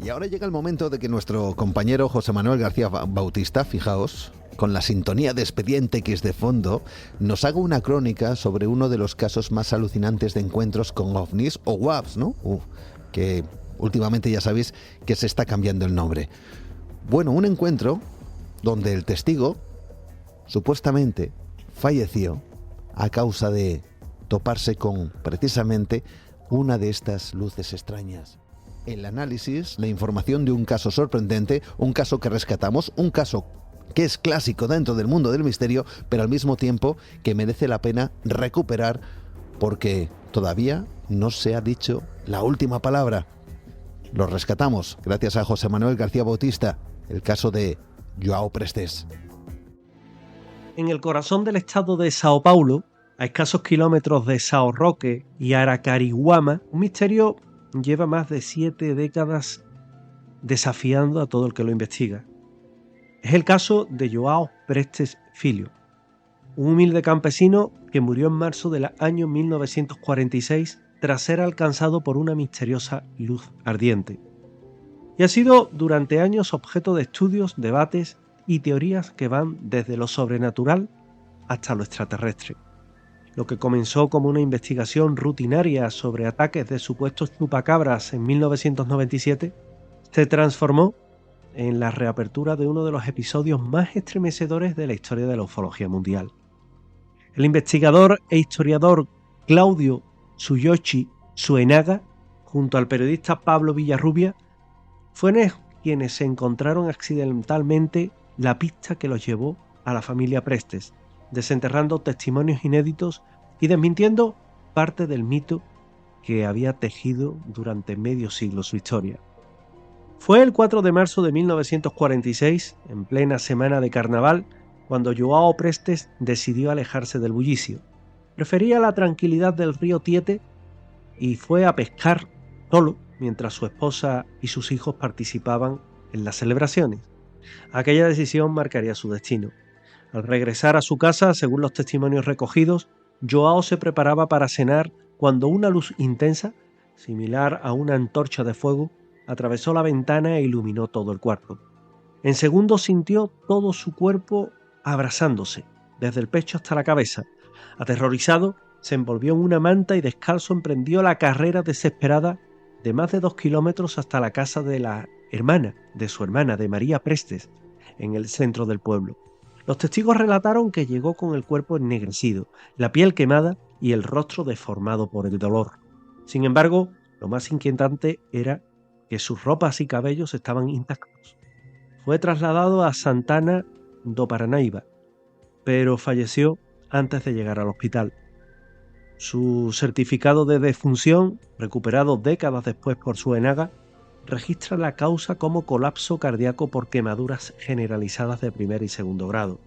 Y ahora llega el momento de que nuestro compañero José Manuel García Bautista, fijaos, con la sintonía de Expediente X de fondo, nos haga una crónica sobre uno de los casos más alucinantes de encuentros con ovnis o WAPs, ¿no? Que últimamente ya sabéis que se está cambiando el nombre. Bueno, un encuentro donde el testigo supuestamente falleció a causa de toparse con precisamente una de estas luces extrañas. El análisis, la información de un caso sorprendente, un caso que rescatamos, un caso que es clásico dentro del mundo del misterio, pero al mismo tiempo que merece la pena recuperar porque todavía no se ha dicho la última palabra. Lo rescatamos gracias a José Manuel García Bautista, el caso de João Prestes. En el corazón del estado de Sao Paulo, a escasos kilómetros de São Roque y Aracarihuama, un misterio lleva más de 7 décadas desafiando a todo el que lo investiga. Es el caso de João Prestes Filho, un humilde campesino que murió en marzo del año 1946 tras ser alcanzado por una misteriosa luz ardiente. Y ha sido durante años objeto de estudios, debates y teorías que van desde lo sobrenatural hasta lo extraterrestre. Lo que comenzó como una investigación rutinaria sobre ataques de supuestos chupacabras en 1997 se transformó en la reapertura de uno de los episodios más estremecedores de la historia de la ufología mundial. El investigador e historiador Claudio Tsuyoshi Suenaga, junto al periodista Pablo Villarrubia, fueron quienes se encontraron accidentalmente la pista que los llevó a la familia Prestes, desenterrando testimonios inéditos y desmintiendo parte del mito que había tejido durante medio siglo su historia. Fue el 4 de marzo de 1946, en plena semana de carnaval, cuando João Prestes decidió alejarse del bullicio. Prefería la tranquilidad del río Tietê y fue a pescar solo mientras su esposa y sus hijos participaban en las celebraciones. Aquella decisión marcaría su destino. Al regresar a su casa, según los testimonios recogidos, João se preparaba para cenar cuando una luz intensa, similar a una antorcha de fuego, atravesó la ventana e iluminó todo el cuarto. En segundos sintió todo su cuerpo abrasándose, desde el pecho hasta la cabeza. Aterrorizado, se envolvió en una manta y descalzo emprendió la carrera desesperada de más de 2 kilómetros hasta la casa de la hermana de su hermana, de María Prestes, en el centro del pueblo. Los testigos relataron que llegó con el cuerpo ennegrecido, la piel quemada y el rostro deformado por el dolor. Sin embargo, lo más inquietante era que sus ropas y cabellos estaban intactos. Fue trasladado a Santana do Paranaíba, pero falleció antes de llegar al hospital. Su certificado de defunción, recuperado décadas después por Suenaga, registra la causa como colapso cardíaco por quemaduras generalizadas de primer y segundo grado.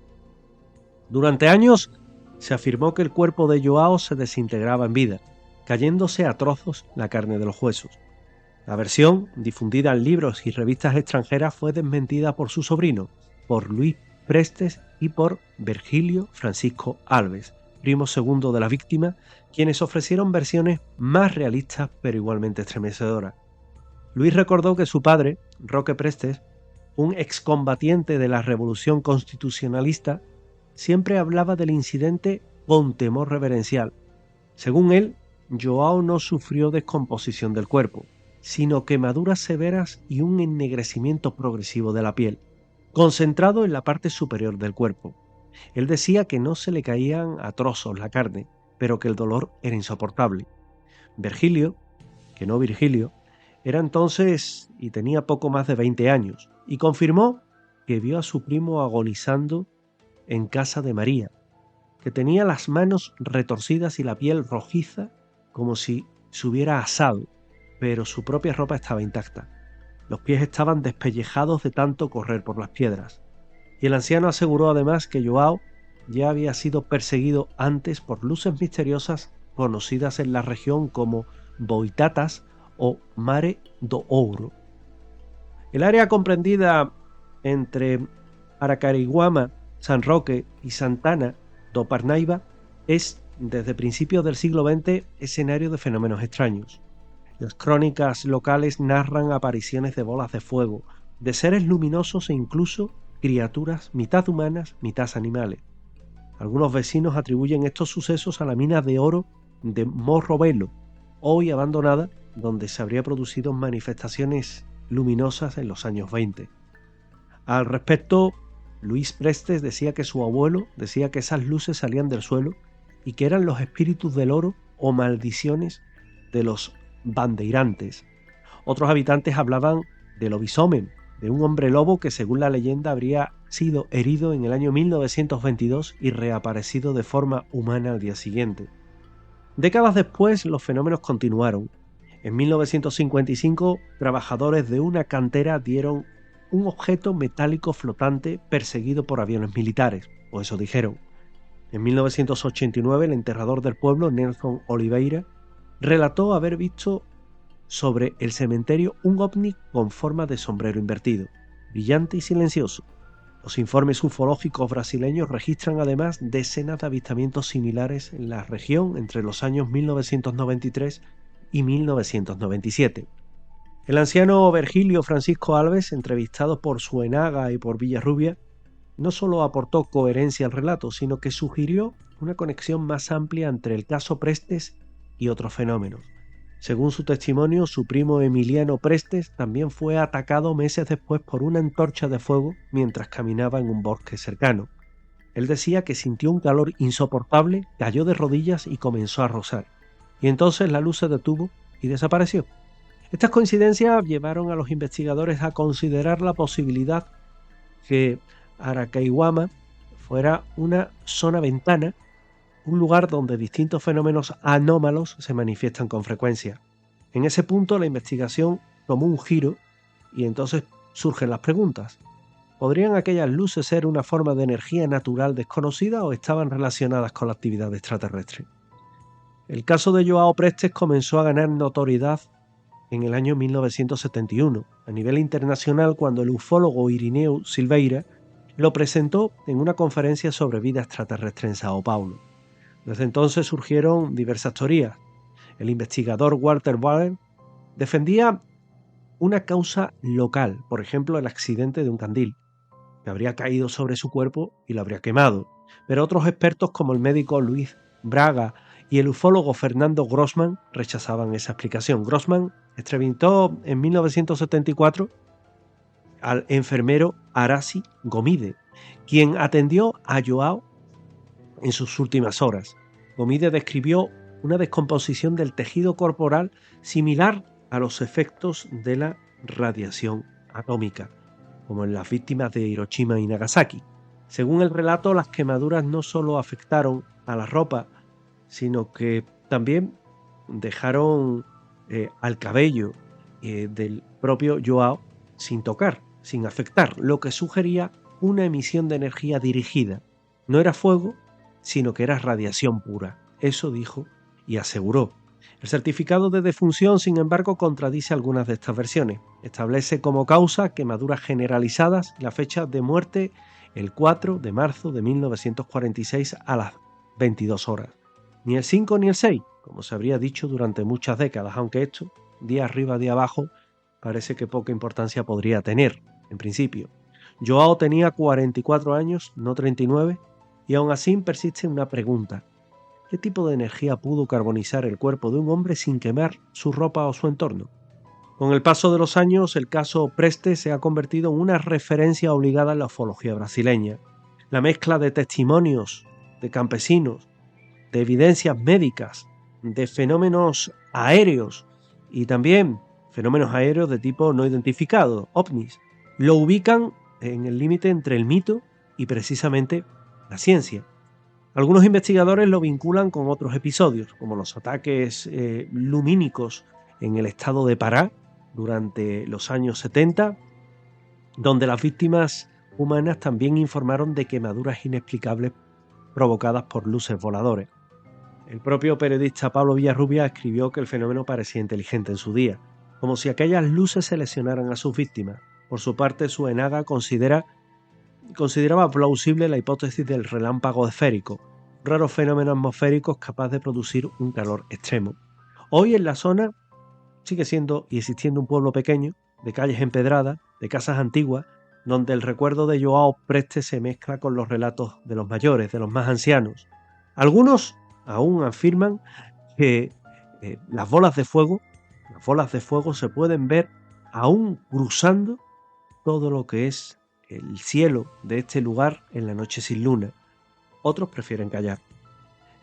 Durante años se afirmó que el cuerpo de João se desintegraba en vida, cayéndose a trozos la carne de los huesos. La versión, difundida en libros y revistas extranjeras, fue desmentida por su sobrino, por Luís Prestes y por Virgílio Francisco Alves, primo segundo de la víctima, quienes ofrecieron versiones más realistas pero igualmente estremecedoras. Luis recordó que su padre, Roque Prestes, un excombatiente de la Revolución Constitucionalista, siempre hablaba del incidente con temor reverencial. Según él, João no sufrió descomposición del cuerpo, sino quemaduras severas y un ennegrecimiento progresivo de la piel, concentrado en la parte superior del cuerpo. Él decía que no se le caían a trozos la carne, pero que el dolor era insoportable. Virgílio, que no Virgilio, era entonces y tenía poco más de 20 años, y confirmó que vio a su primo agonizando en casa de María, que tenía las manos retorcidas y la piel rojiza como si se hubiera asado, pero su propia ropa estaba intacta. Los pies estaban despellejados de tanto correr por las piedras. Y el anciano aseguró además que João ya había sido perseguido antes por luces misteriosas conocidas en la región como boitatas o Mare do Ouro. El área comprendida entre Aracarihuama, San Roque y Santana do Parnaíba es, desde principios del siglo XX, escenario de fenómenos extraños. Las crónicas locales narran apariciones de bolas de fuego, de seres luminosos e incluso criaturas mitad humanas, mitad animales. Algunos vecinos atribuyen estos sucesos a la mina de oro de Morro Velo, hoy abandonada, donde se habría producido manifestaciones luminosas en los años 20. Al respecto, Luis Prestes decía que su abuelo decía que esas luces salían del suelo y que eran los espíritus del oro o maldiciones de los bandeirantes. Otros habitantes hablaban del lobisomen, de un hombre lobo que según la leyenda habría sido herido en el año 1922 y reaparecido de forma humana al día siguiente. Décadas después los fenómenos continuaron. En 1955, trabajadores de una cantera dieron un objeto metálico flotante perseguido por aviones militares, o eso dijeron. En 1989, el enterrador del pueblo, Nelson Oliveira, relató haber visto sobre el cementerio un ovni con forma de sombrero invertido, brillante y silencioso. Los informes ufológicos brasileños registran además decenas de avistamientos similares en la región entre los años 1993 y 1997. El anciano Virgilio Francisco Alves, entrevistado por Suenaga y por Villarrubia, no solo aportó coherencia al relato, sino que sugirió una conexión más amplia entre el caso Prestes y otros fenómenos. Según su testimonio, su primo Emiliano Prestes también fue atacado meses después por una antorcha de fuego mientras caminaba en un bosque cercano. Él decía que sintió un calor insoportable, cayó de rodillas y comenzó a rozar. Y entonces la luz se detuvo y desapareció. Estas coincidencias llevaron a los investigadores a considerar la posibilidad que Aracaiguama fuera una zona ventana, un lugar donde distintos fenómenos anómalos se manifiestan con frecuencia. En ese punto la investigación tomó un giro y entonces surgen las preguntas. ¿Podrían aquellas luces ser una forma de energía natural desconocida o estaban relacionadas con la actividad extraterrestre? El caso de Joao Prestes comenzó a ganar notoriedad en el año 1971, a nivel internacional, cuando el ufólogo Irineu Silveira lo presentó en una conferencia sobre vida extraterrestre en Sao Paulo. Desde entonces surgieron diversas teorías. El investigador Walter Waller defendía una causa local, por ejemplo el accidente de un candil, que habría caído sobre su cuerpo y lo habría quemado. Pero otros expertos como el médico Luis Braga y el ufólogo Fernando Grossman rechazaban esa explicación. Grossman entrevistó en 1974 al enfermero Arasi Gomide, quien atendió a Joao en sus últimas horas. Gomide describió una descomposición del tejido corporal similar a los efectos de la radiación atómica, como en las víctimas de Hiroshima y Nagasaki. Según el relato, las quemaduras no solo afectaron a la ropa, sino que también dejaron al cabello del propio Joao sin tocar, sin afectar, lo que sugería una emisión de energía dirigida. No era fuego, sino que era radiación pura. Eso dijo y aseguró. El certificado de defunción, sin embargo, contradice algunas de estas versiones. Establece como causa quemaduras generalizadas y la fecha de muerte el 4 de marzo de 1946 a las 22 horas. Ni el 5 ni el 6, como se habría dicho durante muchas décadas, aunque esto, día arriba, día abajo, parece que poca importancia podría tener, en principio. Joao tenía 44 años, no 39, y aún así persiste una pregunta. ¿Qué tipo de energía pudo carbonizar el cuerpo de un hombre sin quemar su ropa o su entorno? Con el paso de los años, el caso Prestes se ha convertido en una referencia obligada en la ufología brasileña. La mezcla de testimonios de campesinos, de evidencias médicas, de fenómenos aéreos y también fenómenos aéreos de tipo no identificado, ovnis, lo ubican en el límite entre el mito y precisamente la ciencia. Algunos investigadores lo vinculan con otros episodios, como los ataques lumínicos en el estado de Pará durante los años 70, donde las víctimas humanas también informaron de quemaduras inexplicables provocadas por luces voladores. El propio periodista Pablo Villarrubia escribió que el fenómeno parecía inteligente en su día, como si aquellas luces seleccionaran a sus víctimas. Por su parte, Suenaga consideraba plausible la hipótesis del relámpago esférico, un raro fenómeno atmosférico capaz de producir un calor extremo. Hoy en la zona sigue siendo y existiendo un pueblo pequeño, de calles empedradas, de casas antiguas, donde el recuerdo de Joao Prestes se mezcla con los relatos de los mayores, de los más ancianos. Algunos aún afirman que las bolas de fuego se pueden ver aún cruzando todo lo que es el cielo de este lugar en la noche sin luna. Otros prefieren callar.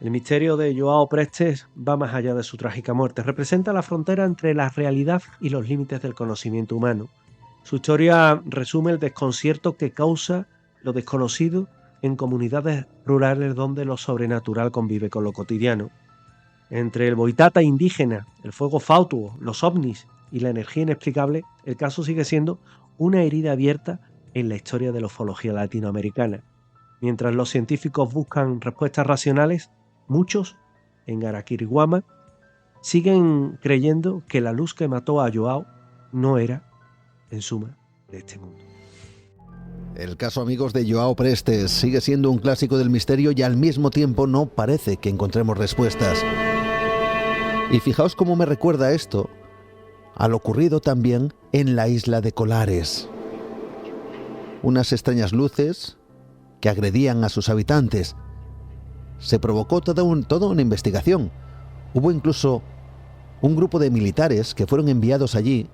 El misterio de Joao Prestes va más allá de su trágica muerte. Representa la frontera entre la realidad y los límites del conocimiento humano. Su historia resume el desconcierto que causa lo desconocido en comunidades rurales donde lo sobrenatural convive con lo cotidiano. Entre el boitata indígena, el fuego fautuo, los ovnis y la energía inexplicable, el caso sigue siendo una herida abierta en la historia de la ufología latinoamericana. Mientras los científicos buscan respuestas racionales, muchos en Araquiriguama siguen creyendo que la luz que mató a Joao no era, en suma, de este mundo. El caso, amigos, de Joao Prestes sigue siendo un clásico del misterio y al mismo tiempo no parece que encontremos respuestas. Y fijaos cómo me recuerda esto a lo ocurrido también en la isla de Colares. Unas extrañas luces que agredían a sus habitantes. Se provocó toda una investigación. Hubo incluso un grupo de militares que fueron enviados allí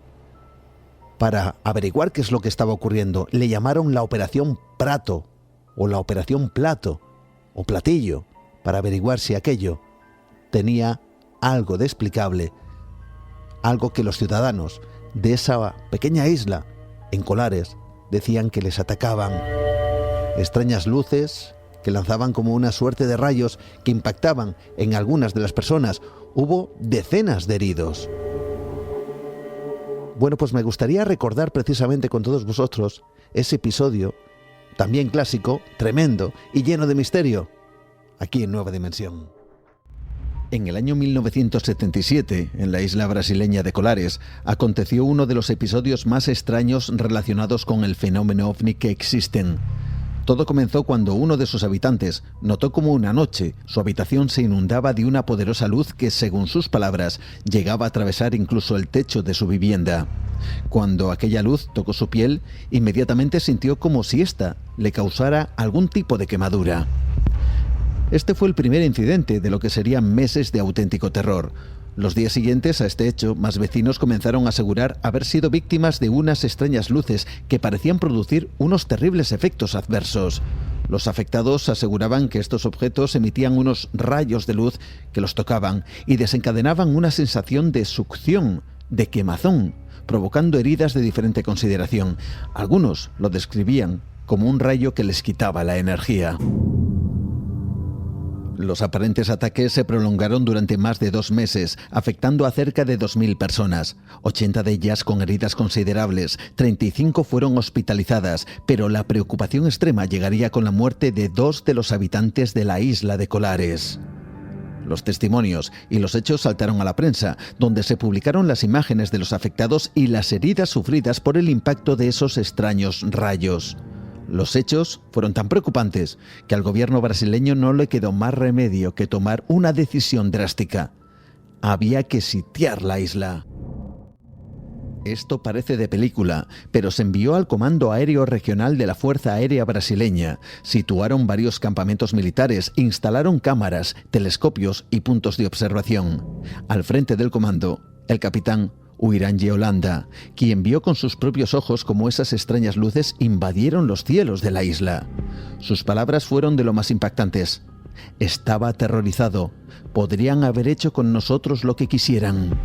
para averiguar qué es lo que estaba ocurriendo. Le llamaron la Operación Prato o la Operación Plato o Platillo, para averiguar si aquello tenía algo de explicable, algo que los ciudadanos de esa pequeña isla en Colares decían que les atacaban. Extrañas luces que lanzaban como una suerte de rayos que impactaban en algunas de las personas. Hubo decenas de heridos. Bueno, pues me gustaría recordar precisamente con todos vosotros ese episodio, también clásico, tremendo y lleno de misterio, aquí en Nueva Dimensión. En el año 1977, en la isla brasileña de Colares, aconteció uno de los episodios más extraños relacionados con el fenómeno ovni que existen. Todo comenzó cuando uno de sus habitantes notó como una noche su habitación se inundaba de una poderosa luz que, según sus palabras, llegaba a atravesar incluso el techo de su vivienda. Cuando aquella luz tocó su piel, inmediatamente sintió como si ésta le causara algún tipo de quemadura. Este fue el primer incidente de lo que serían meses de auténtico terror. Los días siguientes a este hecho, más vecinos comenzaron a asegurar haber sido víctimas de unas extrañas luces que parecían producir unos terribles efectos adversos. Los afectados aseguraban que estos objetos emitían unos rayos de luz que los tocaban y desencadenaban una sensación de succión, de quemazón, provocando heridas de diferente consideración. Algunos lo describían como un rayo que les quitaba la energía. Los aparentes ataques se prolongaron durante más de 2 meses, afectando a cerca de 2.000 personas, 80 de ellas con heridas considerables, 35 fueron hospitalizadas, pero la preocupación extrema llegaría con la muerte de 2 de los habitantes de la isla de Colares. Los testimonios y los hechos saltaron a la prensa, donde se publicaron las imágenes de los afectados y las heridas sufridas por el impacto de esos extraños rayos. Los hechos fueron tan preocupantes que al gobierno brasileño no le quedó más remedio que tomar una decisión drástica. Había que sitiar la isla. Esto parece de película, pero se envió al Comando Aéreo Regional de la Fuerza Aérea Brasileña. Situaron varios campamentos militares, instalaron cámaras, telescopios y puntos de observación. Al frente del comando, el capitán Uiranje Holanda, quien vio con sus propios ojos cómo esas extrañas luces invadieron los cielos de la isla. Sus palabras fueron de lo más impactantes. Estaba aterrorizado. Podrían haber hecho con nosotros lo que quisieran.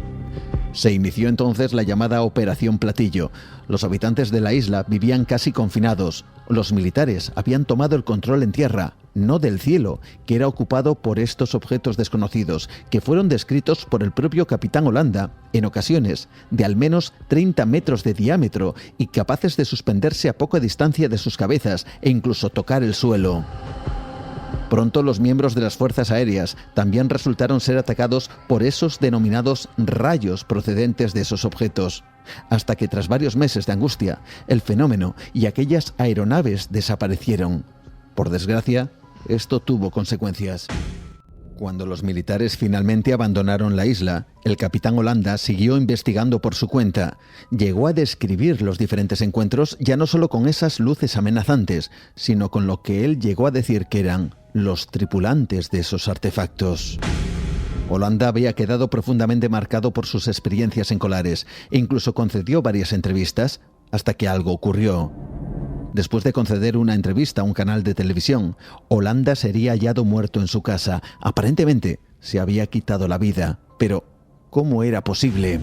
Se inició entonces la llamada Operación Platillo. Los habitantes de la isla vivían casi confinados. Los militares habían tomado el control en tierra, no del cielo, que era ocupado por estos objetos desconocidos, que fueron descritos por el propio capitán Holanda, en ocasiones de al menos 30 metros de diámetro y capaces de suspenderse a poca distancia de sus cabezas e incluso tocar el suelo. Pronto los miembros de las fuerzas aéreas también resultaron ser atacados por esos denominados rayos procedentes de esos objetos, hasta que tras varios meses de angustia, el fenómeno y aquellas aeronaves desaparecieron. Por desgracia, esto tuvo consecuencias. Cuando los militares finalmente abandonaron la isla, el capitán Holanda siguió investigando por su cuenta. Llegó a describir los diferentes encuentros ya no solo con esas luces amenazantes, sino con lo que él llegó a decir que eran los tripulantes de esos artefactos. Holanda había quedado profundamente marcado por sus experiencias en Colares e incluso concedió varias entrevistas hasta que algo ocurrió. Después de conceder una entrevista a un canal de televisión, Holanda sería hallado muerto en su casa. Aparentemente se había quitado la vida. Pero, ¿cómo era posible?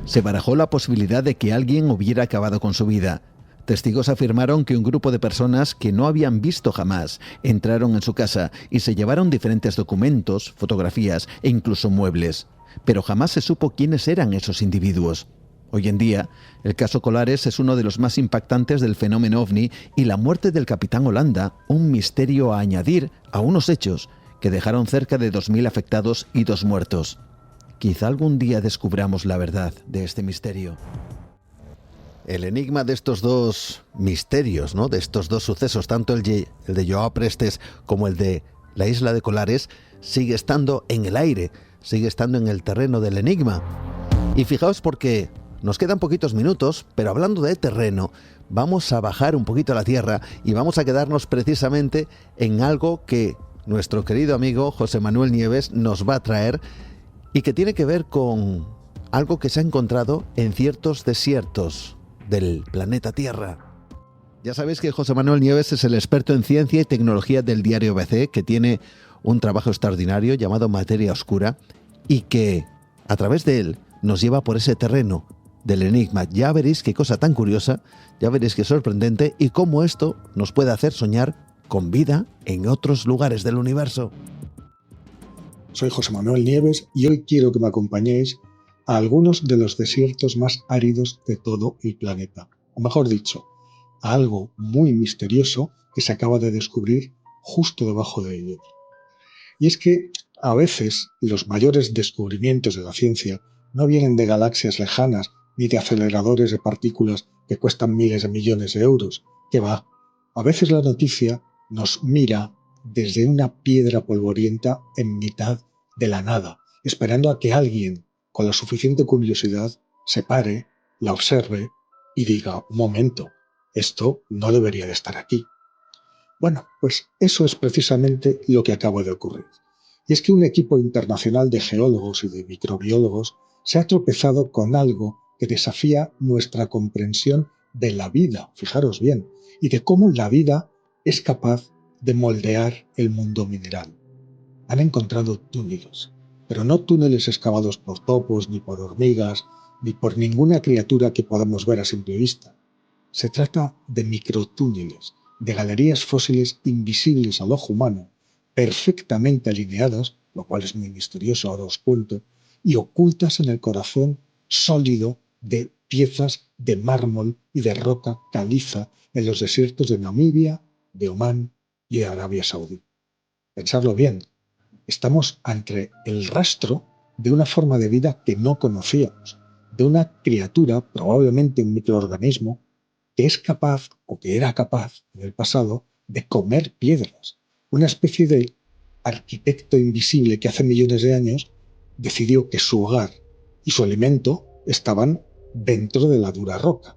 Se barajó la posibilidad de que alguien hubiera acabado con su vida. Testigos afirmaron que un grupo de personas que no habían visto jamás entraron en su casa y se llevaron diferentes documentos, fotografías e incluso muebles. Pero jamás se supo quiénes eran esos individuos. Hoy en día, el caso Colares es uno de los más impactantes del fenómeno OVNI y la muerte del capitán Holanda, un misterio a añadir a unos hechos que dejaron cerca de 2.000 afectados y 2 muertos. Quizá algún día descubramos la verdad de este misterio. El enigma de estos dos misterios, ¿no? De estos dos sucesos, tanto el de Joao Prestes como el de la isla de Colares, sigue estando en el aire, sigue estando en el terreno del enigma. Y fijaos porque nos quedan poquitos minutos, pero hablando de terreno, vamos a bajar un poquito a la tierra y vamos a quedarnos precisamente en algo que nuestro querido amigo José Manuel Nieves nos va a traer y que tiene que ver con algo que se ha encontrado en ciertos desiertos del planeta Tierra. Ya sabéis que José Manuel Nieves es el experto en ciencia y tecnología del diario ABC, que tiene un trabajo extraordinario llamado Materia Oscura y que, a través de él, nos lleva por ese terreno del enigma. Ya veréis qué cosa tan curiosa, ya veréis qué sorprendente y cómo esto nos puede hacer soñar con vida en otros lugares del universo. Soy José Manuel Nieves y hoy quiero que me acompañéis a algunos de los desiertos más áridos de todo el planeta. O mejor dicho, a algo muy misterioso que se acaba de descubrir justo debajo de ellos. Y es que a veces los mayores descubrimientos de la ciencia no vienen de galaxias lejanas ni de aceleradores de partículas que cuestan miles de millones de euros. ¿Qué va? A veces la noticia nos mira desde una piedra polvorienta en mitad de la nada, esperando a que alguien con la suficiente curiosidad se pare, la observe y diga: un momento, esto no debería de estar aquí. Bueno, pues eso es precisamente lo que acaba de ocurrir. Y es que un equipo internacional de geólogos y de microbiólogos se ha tropezado con algo que desafía nuestra comprensión de la vida, fijaros bien, y de cómo la vida es capaz de moldear el mundo mineral. Han encontrado túneles, pero no túneles excavados por topos, ni por hormigas, ni por ninguna criatura que podamos ver a simple vista. Se trata de microtúneles, de galerías fósiles invisibles al ojo humano, perfectamente alineadas, lo cual es muy misterioso, ahora os cuento, y ocultas en el corazón sólido de piezas de mármol y de roca caliza en los desiertos de Namibia, de Omán y de Arabia Saudí. Pensadlo bien, estamos ante el rastro de una forma de vida que no conocíamos, de una criatura, probablemente un microorganismo, que es capaz, o que era capaz en el pasado, de comer piedras. Una especie de arquitecto invisible que hace millones de años decidió que su hogar y su alimento estaban dentro de la dura roca.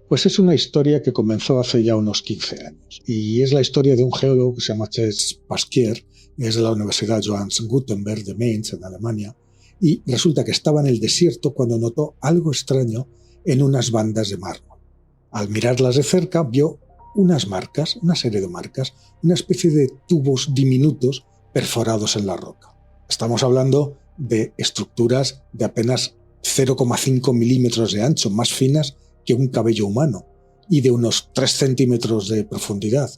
Pues es una historia que comenzó hace ya unos 15 años. Y es la historia de un geólogo que se llama Chez Pasquier, es de la Universidad Johannes Gutenberg de Mainz, en Alemania, y resulta que estaba en el desierto cuando notó algo extraño en unas bandas de mármol. Al mirarlas de cerca vio unas marcas, una serie de marcas, una especie de tubos diminutos perforados en la roca. Estamos hablando de estructuras de apenas 0,5 milímetros de ancho, más finas que un cabello humano, y de unos 3 centímetros de profundidad.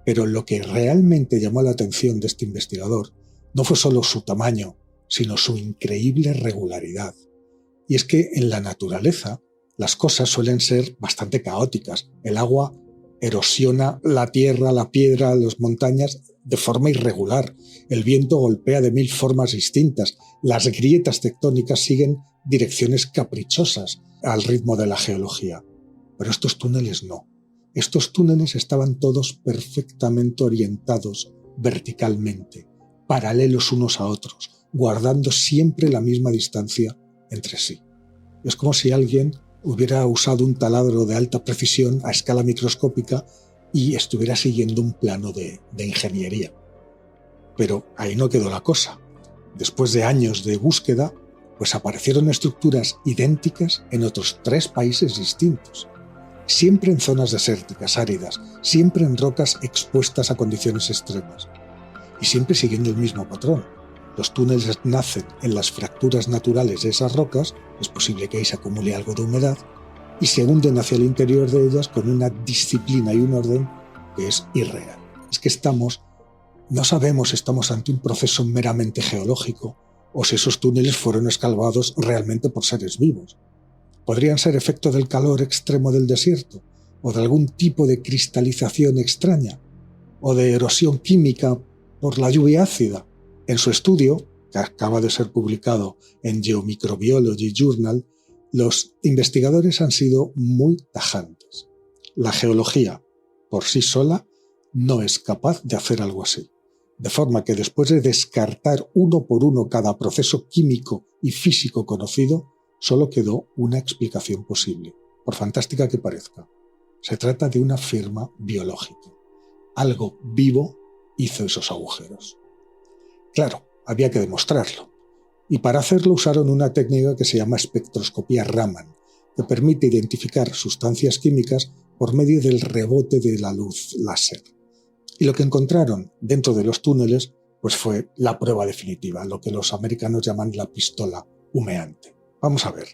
Pero lo que realmente llamó la atención de este investigador no fue solo su tamaño, sino su increíble regularidad. Y es que en la naturaleza las cosas suelen ser bastante caóticas. El agua erosiona la tierra, la piedra, las montañas de forma irregular. El viento golpea de 1000 formas distintas. Las grietas tectónicas siguen direcciones caprichosas al ritmo de la geología. Pero estos túneles no. Estos túneles estaban todos perfectamente orientados verticalmente, paralelos unos a otros, guardando siempre la misma distancia entre sí. Es como si alguien hubiera usado un taladro de alta precisión a escala microscópica y estuviera siguiendo un plano de ingeniería. Pero ahí no quedó la cosa. Después de años de búsqueda, pues aparecieron estructuras idénticas en otros 3 países distintos. Siempre en zonas desérticas, áridas, siempre en rocas expuestas a condiciones extremas. Y siempre siguiendo el mismo patrón. Los túneles nacen en las fracturas naturales de esas rocas, es posible que ahí se acumule algo de humedad, y se hunden hacia el interior de ellas con una disciplina y un orden que es irreal. Es que no sabemos si estamos ante un proceso meramente geológico o si esos túneles fueron excavados realmente por seres vivos. Podrían ser efecto del calor extremo del desierto, o de algún tipo de cristalización extraña, o de erosión química por la lluvia ácida. En su estudio, que acaba de ser publicado en Geomicrobiology Journal, los investigadores han sido muy tajantes. La geología, por sí sola, no es capaz de hacer algo así. De forma que después de descartar uno por uno cada proceso químico y físico conocido, solo quedó una explicación posible, por fantástica que parezca. Se trata de una firma biológica. Algo vivo hizo esos agujeros. Claro, había que demostrarlo. Y para hacerlo usaron una técnica que se llama espectroscopía Raman, que permite identificar sustancias químicas por medio del rebote de la luz láser. Y lo que encontraron dentro de los túneles pues fue la prueba definitiva, lo que los americanos llaman la pistola humeante. Vamos a ver,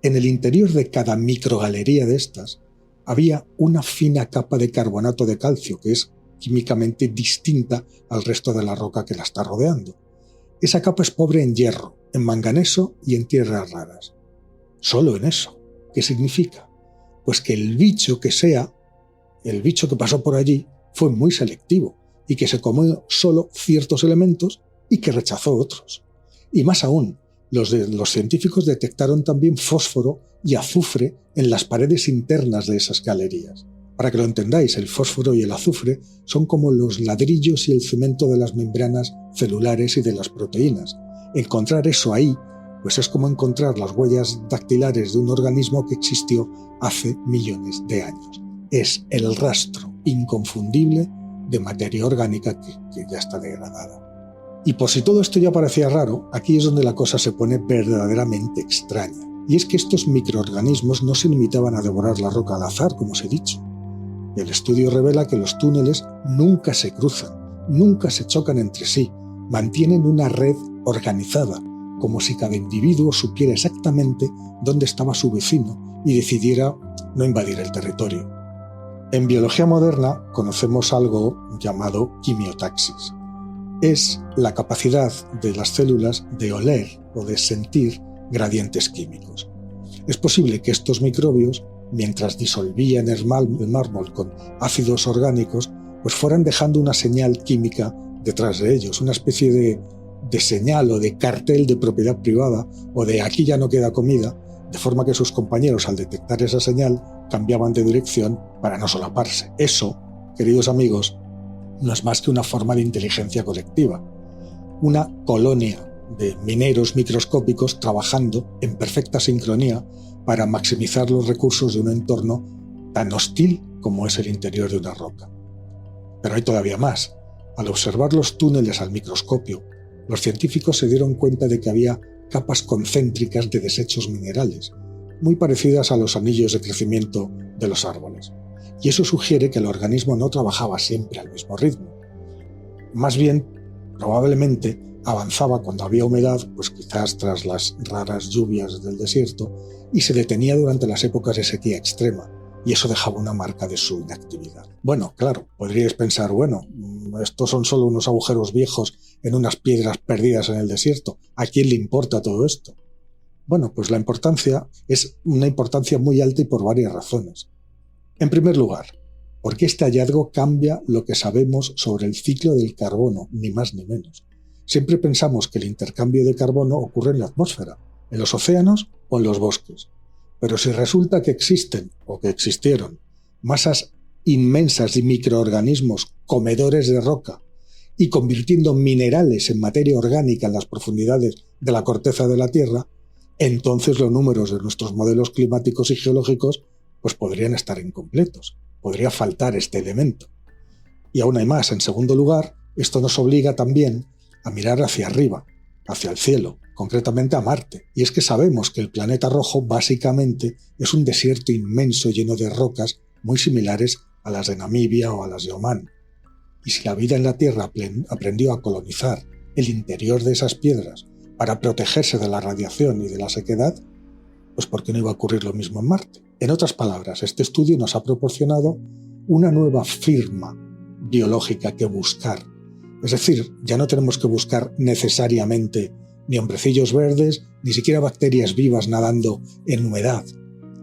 en el interior de cada microgalería de estas había una fina capa de carbonato de calcio que es químicamente distinta al resto de la roca que la está rodeando. Esa capa es pobre en hierro, en manganeso y en tierras raras. Solo en eso. ¿Qué significa? Pues que el bicho que pasó por allí, fue muy selectivo y que se comió solo ciertos elementos y que rechazó otros. Y más aún, los científicos detectaron también fósforo y azufre en las paredes internas de esas galerías. Para que lo entendáis, el fósforo y el azufre son como los ladrillos y el cemento de las membranas celulares y de las proteínas. Encontrar eso ahí, pues es como encontrar las huellas dactilares de un organismo que existió hace millones de años. Es el rastro inconfundible de materia orgánica que ya está degradada. Y por si todo esto ya parecía raro, aquí es donde la cosa se pone verdaderamente extraña. Y es que estos microorganismos no se limitaban a devorar la roca al azar, como os he dicho. El estudio revela que los túneles nunca se cruzan, nunca se chocan entre sí, mantienen una red organizada, como si cada individuo supiera exactamente dónde estaba su vecino y decidiera no invadir el territorio. En biología moderna conocemos algo llamado quimiotaxis. Es la capacidad de las células de oler o de sentir gradientes químicos. Es posible que estos microbios, mientras disolvían el mármol con ácidos orgánicos, pues fueran dejando una señal química detrás de ellos, una especie de señal o de cartel de propiedad privada o de aquí ya no queda comida, de forma que sus compañeros al detectar esa señal cambiaban de dirección para no solaparse. Eso, queridos amigos, no es más que una forma de inteligencia colectiva, una colonia de mineros microscópicos trabajando en perfecta sincronía para maximizar los recursos de un entorno tan hostil como es el interior de una roca. Pero hay todavía más. Al observar los túneles al microscopio, los científicos se dieron cuenta de que había capas concéntricas de desechos minerales, muy parecidas a los anillos de crecimiento de los árboles. Y eso sugiere que el organismo no trabajaba siempre al mismo ritmo. Más bien, probablemente avanzaba cuando había humedad, pues quizás tras las raras lluvias del desierto, y se detenía durante las épocas de sequía extrema, y eso dejaba una marca de su inactividad. Bueno, claro, podríais pensar, bueno, estos son solo unos agujeros viejos en unas piedras perdidas en el desierto. ¿A quién le importa todo esto? Bueno, pues la importancia es una importancia muy alta y por varias razones. En primer lugar, porque este hallazgo cambia lo que sabemos sobre el ciclo del carbono, ni más ni menos. Siempre pensamos que el intercambio de carbono ocurre en la atmósfera, en los océanos o en los bosques. Pero si resulta que existen, o que existieron, masas inmensas de microorganismos comedores de roca, y convirtiendo minerales en materia orgánica en las profundidades de la corteza de la Tierra, entonces los números de nuestros modelos climáticos y geológicos pues podrían estar incompletos, podría faltar este elemento. Y aún hay más, en segundo lugar, esto nos obliga también a mirar hacia arriba, hacia el cielo, concretamente a Marte. Y es que sabemos que el planeta rojo básicamente es un desierto inmenso lleno de rocas muy similares a las de Namibia o a las de Omán. Y si la vida en la Tierra aprendió a colonizar el interior de esas piedras para protegerse de la radiación y de la sequedad, pues ¿por qué no iba a ocurrir lo mismo en Marte? En otras palabras, este estudio nos ha proporcionado una nueva firma biológica que buscar. Es decir, ya no tenemos que buscar necesariamente ni hombrecillos verdes, ni siquiera bacterias vivas nadando en humedad.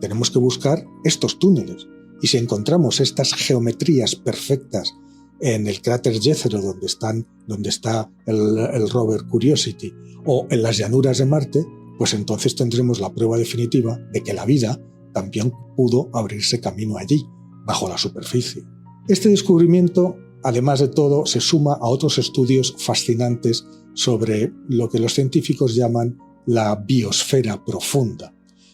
Tenemos que buscar estos túneles. Y si encontramos estas geometrías perfectas en el cráter Jezero, donde está el rover Curiosity, o en las llanuras de Marte, pues entonces tendremos la prueba definitiva de que la vida también pudo abrirse camino allí, bajo la superficie. Este descubrimiento, además de todo, se suma a otros estudios fascinantes sobre lo que los científicos llaman la biosfera profunda.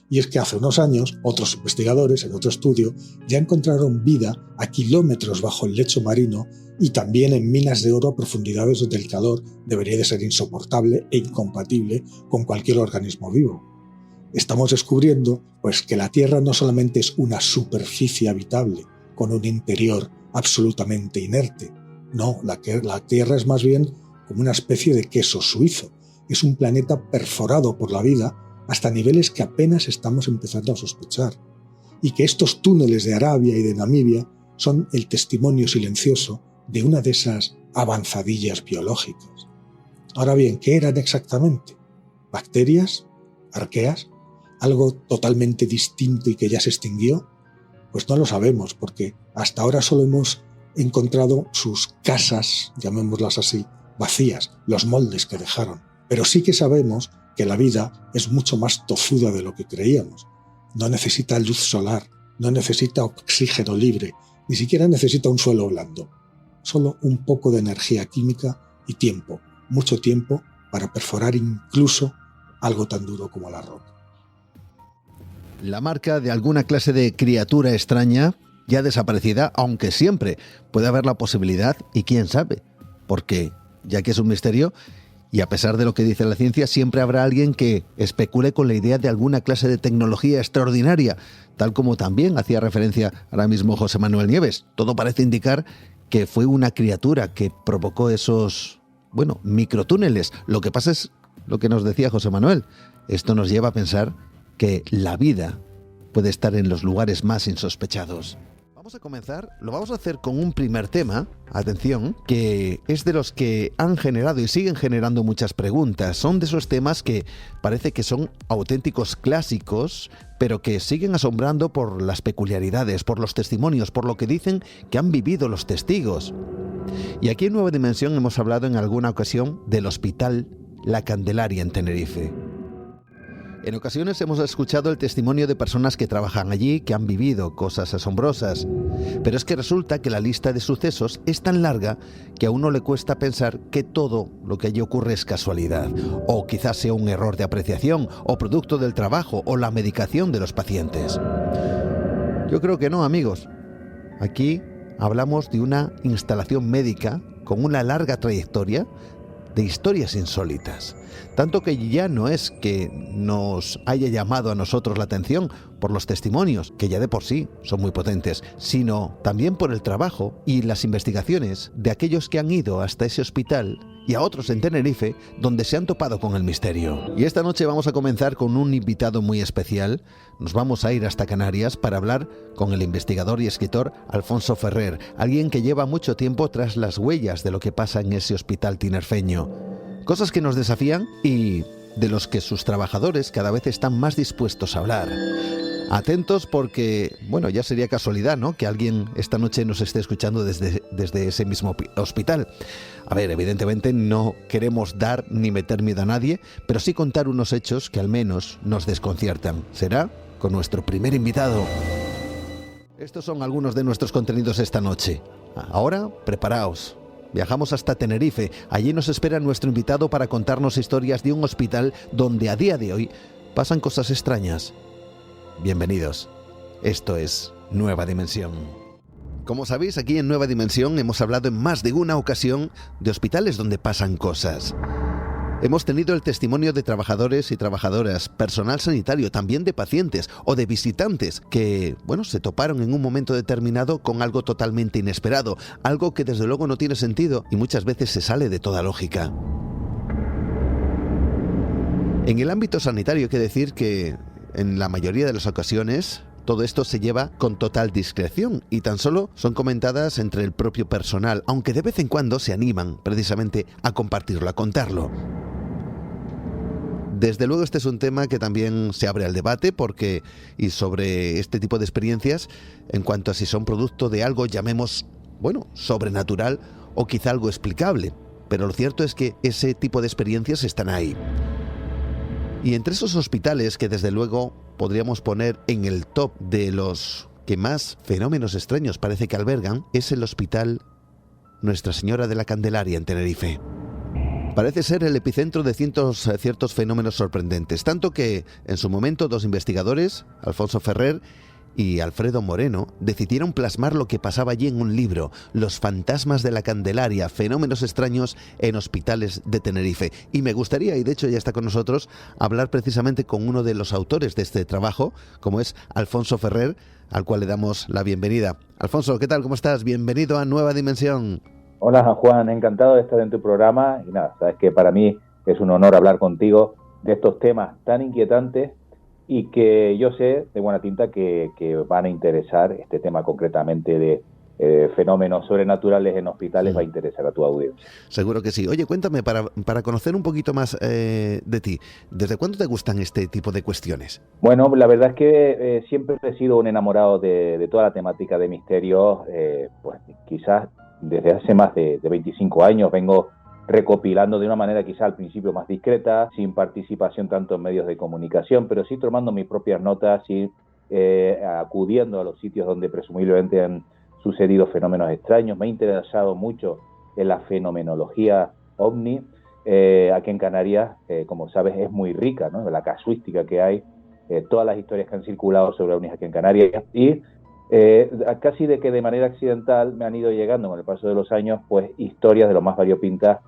Y es que hace unos años, otros investigadores en otro estudio ya encontraron vida a kilómetros bajo el lecho marino y también en minas de oro a profundidades donde el calor debería de ser insoportable e incompatible con cualquier organismo vivo. Estamos descubriendo pues, que la Tierra no solamente es una superficie habitable, con un interior absolutamente inerte. No, la Tierra es más bien como una especie de queso suizo. Es un planeta perforado por la vida hasta niveles que apenas estamos empezando a sospechar. Y que estos túneles de Arabia y de Namibia son el testimonio silencioso de una de esas avanzadillas biológicas. Ahora bien, ¿qué eran exactamente? ¿Bacterias? ¿Arqueas? ¿Algo totalmente distinto y que ya se extinguió? Pues no lo sabemos, porque hasta ahora solo hemos encontrado sus casas, llamémoslas así, vacías, los moldes que dejaron. Pero sí que sabemos que la vida es mucho más tozuda de lo que creíamos. No necesita luz solar, no necesita oxígeno libre, ni siquiera necesita un suelo blando. Solo un poco de energía química y tiempo, mucho tiempo, para perforar incluso algo tan duro como la roca. La marca de alguna clase de criatura extraña ya desaparecida, aunque siempre puede haber la posibilidad, y quién sabe, porque ya que es un misterio, y a pesar de lo que dice la ciencia, siempre habrá alguien que especule con la idea de alguna clase de tecnología extraordinaria, tal como también hacía referencia ahora mismo José Manuel Nieves. Todo parece indicar que fue una criatura que provocó esos, microtúneles. Lo que pasa es lo que nos decía José Manuel. Esto nos lleva a pensar que la vida puede estar en los lugares más insospechados. Vamos a comenzar, lo vamos a hacer con un primer tema, atención, que es de los que han generado y siguen generando muchas preguntas. Son de esos temas que parece que son auténticos clásicos, pero que siguen asombrando por las peculiaridades, por los testimonios, por lo que dicen que han vivido los testigos. Y aquí en Nueva Dimensión hemos hablado en alguna ocasión del Hospital La Candelaria en Tenerife. En ocasiones hemos escuchado el testimonio de personas que trabajan allí, que han vivido cosas asombrosas. Pero es que resulta que la lista de sucesos es tan larga que a uno le cuesta pensar que todo lo que allí ocurre es casualidad. O quizás sea un error de apreciación, o producto del trabajo, o la medicación de los pacientes. Yo creo que no, amigos. Aquí hablamos de una instalación médica con una larga trayectoria de historias insólitas. Tanto que ya no es que nos haya llamado a nosotros la atención por los testimonios, que ya de por sí son muy potentes, sino también por el trabajo y las investigaciones de aquellos que han ido hasta ese hospital y a otros en Tenerife donde se han topado con el misterio. Y esta noche vamos a comenzar con un invitado muy especial. Nos vamos a ir hasta Canarias para hablar con el investigador y escritor Alfonso Ferrer, alguien que lleva mucho tiempo tras las huellas de lo que pasa en ese hospital tinerfeño. Cosas que nos desafían y de los que sus trabajadores cada vez están más dispuestos a hablar. Atentos porque, ya sería casualidad, ¿no?, que alguien esta noche nos esté escuchando desde ese mismo hospital. A ver, evidentemente no queremos dar ni meter miedo a nadie, pero sí contar unos hechos que al menos nos desconciertan. Será con nuestro primer invitado. Estos son algunos de nuestros contenidos esta noche. Ahora, preparaos. Viajamos hasta Tenerife. Allí nos espera nuestro invitado para contarnos historias de un hospital donde a día de hoy pasan cosas extrañas. Bienvenidos. Esto es Nueva Dimensión. Como sabéis, aquí en Nueva Dimensión hemos hablado en más de una ocasión de hospitales donde pasan cosas. Hemos tenido el testimonio de trabajadores y trabajadoras, personal sanitario, también de pacientes o de visitantes que, se toparon en un momento determinado con algo totalmente inesperado, algo que desde luego no tiene sentido y muchas veces se sale de toda lógica. En el ámbito sanitario hay que decir que, en la mayoría de las ocasiones, todo esto se lleva con total discreción y tan solo son comentadas entre el propio personal, aunque de vez en cuando se animan precisamente a compartirlo, a contarlo. Desde luego este es un tema que también se abre al debate y sobre este tipo de experiencias, en cuanto a si son producto de algo, llamemos, sobrenatural o quizá algo explicable. Pero lo cierto es que ese tipo de experiencias están ahí. Y entre esos hospitales que desde luego podríamos poner en el top de los que más fenómenos extraños parece que albergan, es el Hospital Nuestra Señora de la Candelaria en Tenerife. Parece ser el epicentro de ciertos fenómenos sorprendentes, tanto que en su momento dos investigadores, Alfonso Ferrer y Alfredo Moreno, decidieron plasmar lo que pasaba allí en un libro, Los fantasmas de la Candelaria, fenómenos extraños en hospitales de Tenerife. Y me gustaría, y de hecho ya está con nosotros, hablar precisamente con uno de los autores de este trabajo, como es Alfonso Ferrer, al cual le damos la bienvenida. Alfonso, ¿qué tal? ¿Cómo estás? Bienvenido a Nueva Dimensión. Hola Juan, encantado de estar en tu programa y nada, sabes que para mí es un honor hablar contigo de estos temas tan inquietantes y que yo sé de buena tinta que van a interesar, este tema concretamente de fenómenos sobrenaturales en hospitales va a interesar a tu audiencia. Seguro que sí. Oye, cuéntame, para conocer un poquito más de ti, ¿desde cuándo te gustan este tipo de cuestiones? Bueno, la verdad es que siempre he sido un enamorado de toda la temática de misterios, pues quizás desde hace más de 25 años vengo recopilando de una manera quizá al principio más discreta, sin participación tanto en medios de comunicación, pero sí tomando mis propias notas y acudiendo a los sitios donde presumiblemente han sucedido fenómenos extraños. Me he interesado mucho en la fenomenología ovni. Aquí en Canarias, como sabes, es muy rica, ¿no? La casuística que hay, todas las historias que han circulado sobre ovnis aquí en Canarias y casi de manera accidental me han ido llegando con el paso de los años pues historias de lo más variopintas,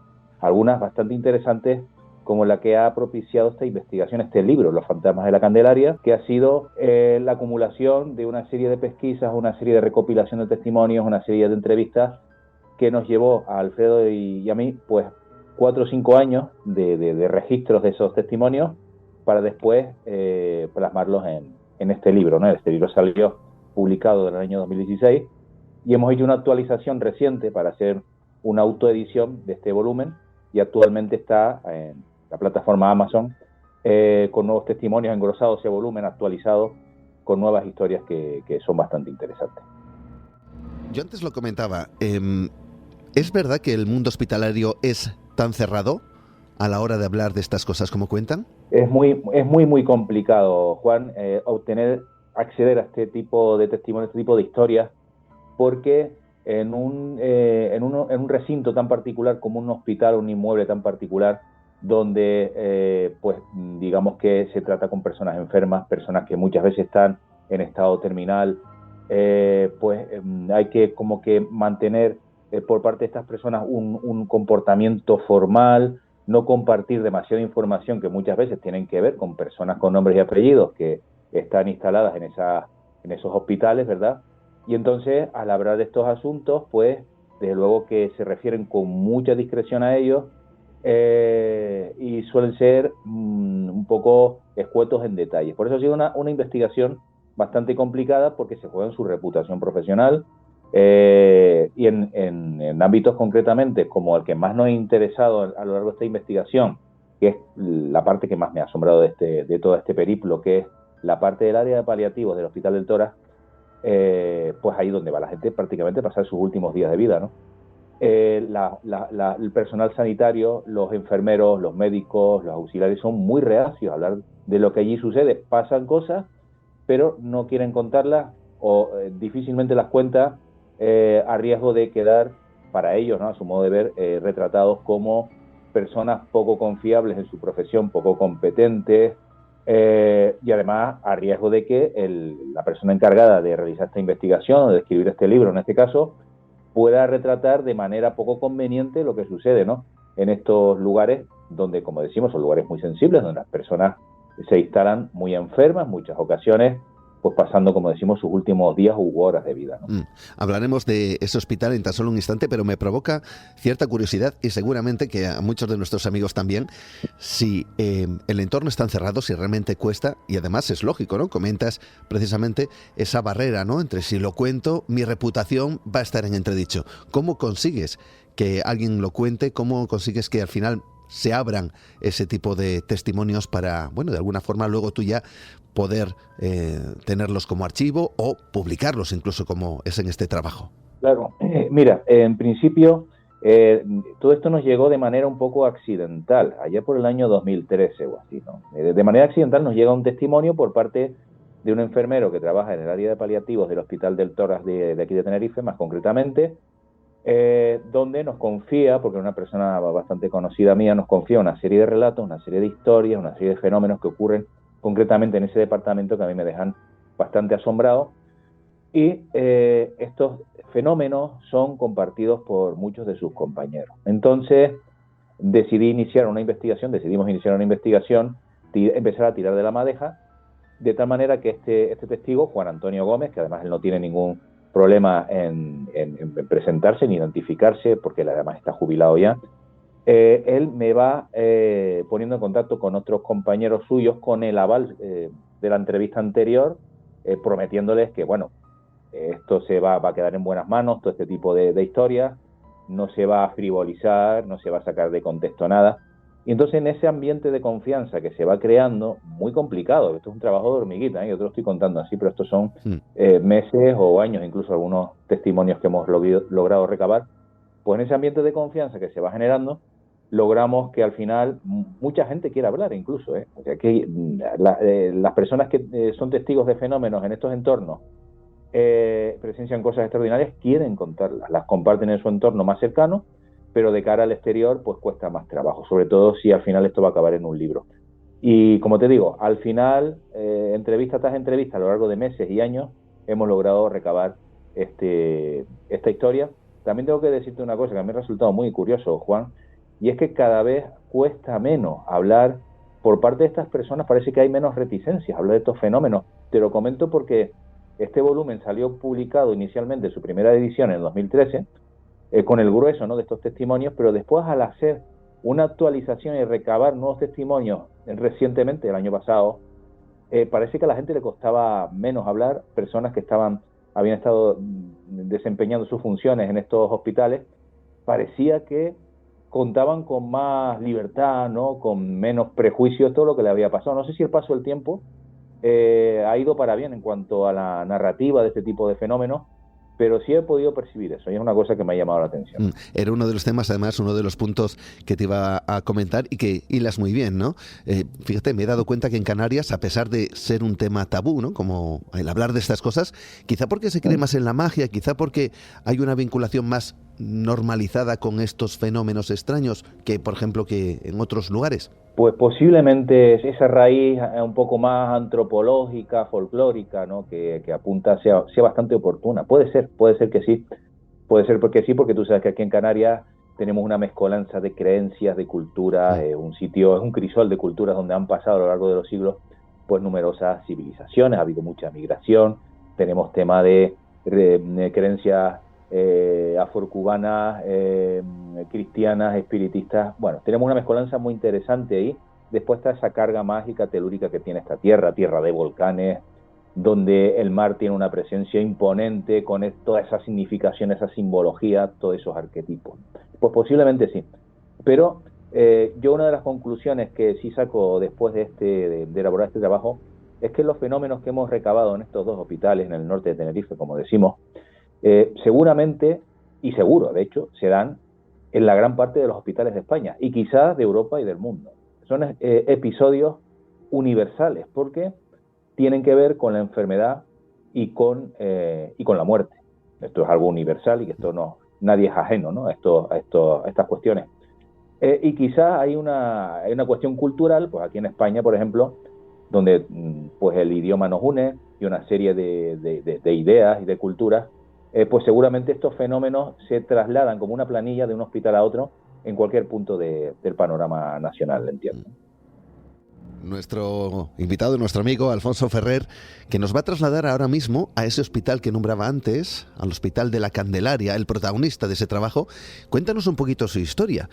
algunas bastante interesantes, como la que ha propiciado esta investigación, este libro, Los fantasmas de la Candelaria, que ha sido la acumulación de una serie de pesquisas, una serie de recopilación de testimonios, una serie de entrevistas que nos llevó a Alfredo y a mí pues 4 o 5 años de registros de esos testimonios para después plasmarlos en este libro, ¿no? Este libro salió publicado en el año 2016 y hemos hecho una actualización reciente para hacer una autoedición de este volumen y actualmente está en la plataforma Amazon con nuevos testimonios engrosados, ese volumen actualizado con nuevas historias que son bastante interesantes. Yo antes lo comentaba, ¿es verdad que el mundo hospitalario es tan cerrado a la hora de hablar de estas cosas como cuentan? Es muy complicado, Juan, acceder a este tipo de testimonios, este tipo de historias, porque en un recinto tan particular como un hospital, un inmueble tan particular, donde pues digamos que se trata con personas enfermas, personas que muchas veces están en estado terminal, hay que como que mantener por parte de estas personas un comportamiento formal, no compartir demasiada información que muchas veces tienen que ver con personas con nombres y apellidos que están instaladas en esos hospitales, ¿verdad? Y entonces, al hablar de estos asuntos, pues, desde luego que se refieren con mucha discreción a ellos y suelen ser un poco escuetos en detalles. Por eso ha sido una investigación bastante complicada porque se juega en su reputación profesional y en ámbitos concretamente como el que más nos ha interesado a lo largo de esta investigación, que es la parte que más me ha asombrado de todo este periplo, que es la parte del área de paliativos del Hospital del Tórax, pues ahí donde va la gente prácticamente a pasar sus últimos días de vida, ¿no? El personal sanitario, los enfermeros, los médicos, los auxiliares son muy reacios a hablar de lo que allí sucede. Pasan cosas, pero no quieren contarlas o difícilmente las cuentan a riesgo de quedar para ellos, ¿no?, a su modo de ver, retratados como personas poco confiables en su profesión, poco competentes, y además a riesgo de que la persona encargada de realizar esta investigación o de escribir este libro, en este caso, pueda retratar de manera poco conveniente lo que sucede, ¿no?, en estos lugares donde, como decimos, son lugares muy sensibles, donde las personas se instalan muy enfermas, muchas ocasiones, pues pasando, como decimos, sus últimos días u horas de vida, ¿no? Hablaremos de ese hospital en tan solo un instante, pero me provoca cierta curiosidad, y seguramente que a muchos de nuestros amigos también, si el entorno está encerrado, si realmente cuesta, y además es lógico, ¿no? Comentas precisamente esa barrera, ¿no?, entre si lo cuento, mi reputación va a estar en entredicho. ¿Cómo consigues que alguien lo cuente? ¿Cómo consigues que al final se abran ese tipo de testimonios para, bueno, de alguna forma luego tú ya poder tenerlos como archivo o publicarlos incluso, como es en este trabajo? Claro, mira, en principio todo esto nos llegó de manera un poco accidental, allá por el año 2013 o así, ¿no? De manera accidental nos llega un testimonio por parte de un enfermero que trabaja en el área de paliativos del Hospital del Tórax de aquí de Tenerife, más concretamente, donde nos confía, porque una persona bastante conocida mía, nos confía una serie de relatos, una serie de historias, una serie de fenómenos que ocurren concretamente en ese departamento, que a mí me dejan bastante asombrado, y estos fenómenos son compartidos por muchos de sus compañeros. Entonces decidimos iniciar una investigación, empezar a tirar de la madeja, de tal manera que este testigo, Juan Antonio Gómez, que además él no tiene ningún problema en presentarse ni identificarse, porque él además está jubilado ya, él me va poniendo en contacto con otros compañeros suyos con el aval de la entrevista anterior, prometiéndoles que, bueno, esto va a quedar en buenas manos, todo este tipo de historias, no se va a frivolizar, no se va a sacar de contexto nada. Y entonces en ese ambiente de confianza que se va creando, muy complicado, esto es un trabajo de hormiguita, yo te lo estoy contando así, pero estos son meses o años, incluso algunos testimonios que hemos logrado recabar, pues en ese ambiente de confianza que se va generando, logramos que al final mucha gente quiera hablar incluso, o sea, que las personas que son testigos de fenómenos en estos entornos, presencian cosas extraordinarias, quieren contarlas, las comparten en su entorno más cercano, pero de cara al exterior pues cuesta más trabajo, sobre todo si al final esto va a acabar en un libro. Y como te digo, al final, entrevista tras entrevista, a lo largo de meses y años, hemos logrado recabar esta historia. También tengo que decirte una cosa que a mí me ha resultado muy curioso, Juan, y es que cada vez cuesta menos hablar, por parte de estas personas parece que hay menos reticencias a hablar de estos fenómenos. Te lo comento porque este volumen salió publicado inicialmente, su primera edición en 2013, con el grueso, ¿no?, de estos testimonios, pero después, al hacer una actualización y recabar nuevos testimonios recientemente, el año pasado, parece que a la gente le costaba menos hablar, personas que habían estado desempeñando sus funciones en estos hospitales, parecía que contaban con más libertad, ¿no?, con menos prejuicios, todo lo que le había pasado. No sé si el paso del tiempo ha ido para bien en cuanto a la narrativa de este tipo de fenómenos, pero sí he podido percibir eso, y es una cosa que me ha llamado la atención. Era uno de los temas, además, uno de los puntos que te iba a comentar y que hilas muy bien, ¿no? Fíjate, me he dado cuenta que en Canarias, a pesar de ser un tema tabú, ¿no?, como el hablar de estas cosas, quizá porque se cree más en la magia, quizá porque hay una vinculación más normalizada con estos fenómenos extraños que, por ejemplo, que en otros lugares. Pues posiblemente esa raíz un poco más antropológica, folclórica, ¿no?, que apunta sea bastante oportuna. Puede ser que sí, porque tú sabes que aquí en Canarias tenemos una mezcolanza de creencias, de culturas, es un crisol de culturas donde han pasado a lo largo de los siglos pues numerosas civilizaciones, ha habido mucha migración, tenemos tema de creencias afrocubanas, cristianas, espiritistas. Bueno, tenemos una mezcolanza muy interesante ahí. Después está esa carga mágica, telúrica que tiene esta tierra de volcanes, donde el mar tiene una presencia imponente con toda esa significación, esa simbología, todos esos arquetipos. Pues posiblemente sí. Pero yo una de las conclusiones que sí saco después de elaborar este trabajo es que los fenómenos que hemos recabado en estos dos hospitales en el norte de Tenerife, como decimos, seguramente, y seguro de hecho, se dan en la gran parte de los hospitales de España y quizás de Europa y del mundo. Son episodios universales porque tienen que ver con la enfermedad y con la muerte. Esto es algo universal y que esto nos nadie es ajeno, ¿no? a estas cuestiones. Y quizás hay una cuestión cultural, pues aquí en España, por ejemplo, donde pues el idioma nos une y una serie de ideas y de culturas, pues seguramente estos fenómenos se trasladan como una planilla de un hospital a otro en cualquier punto del panorama nacional, entiendo. Nuestro invitado, nuestro amigo Alfonso Ferrer, que nos va a trasladar ahora mismo a ese hospital que nombraba antes, al Hospital de la Candelaria, el protagonista de ese trabajo. Cuéntanos un poquito su historia.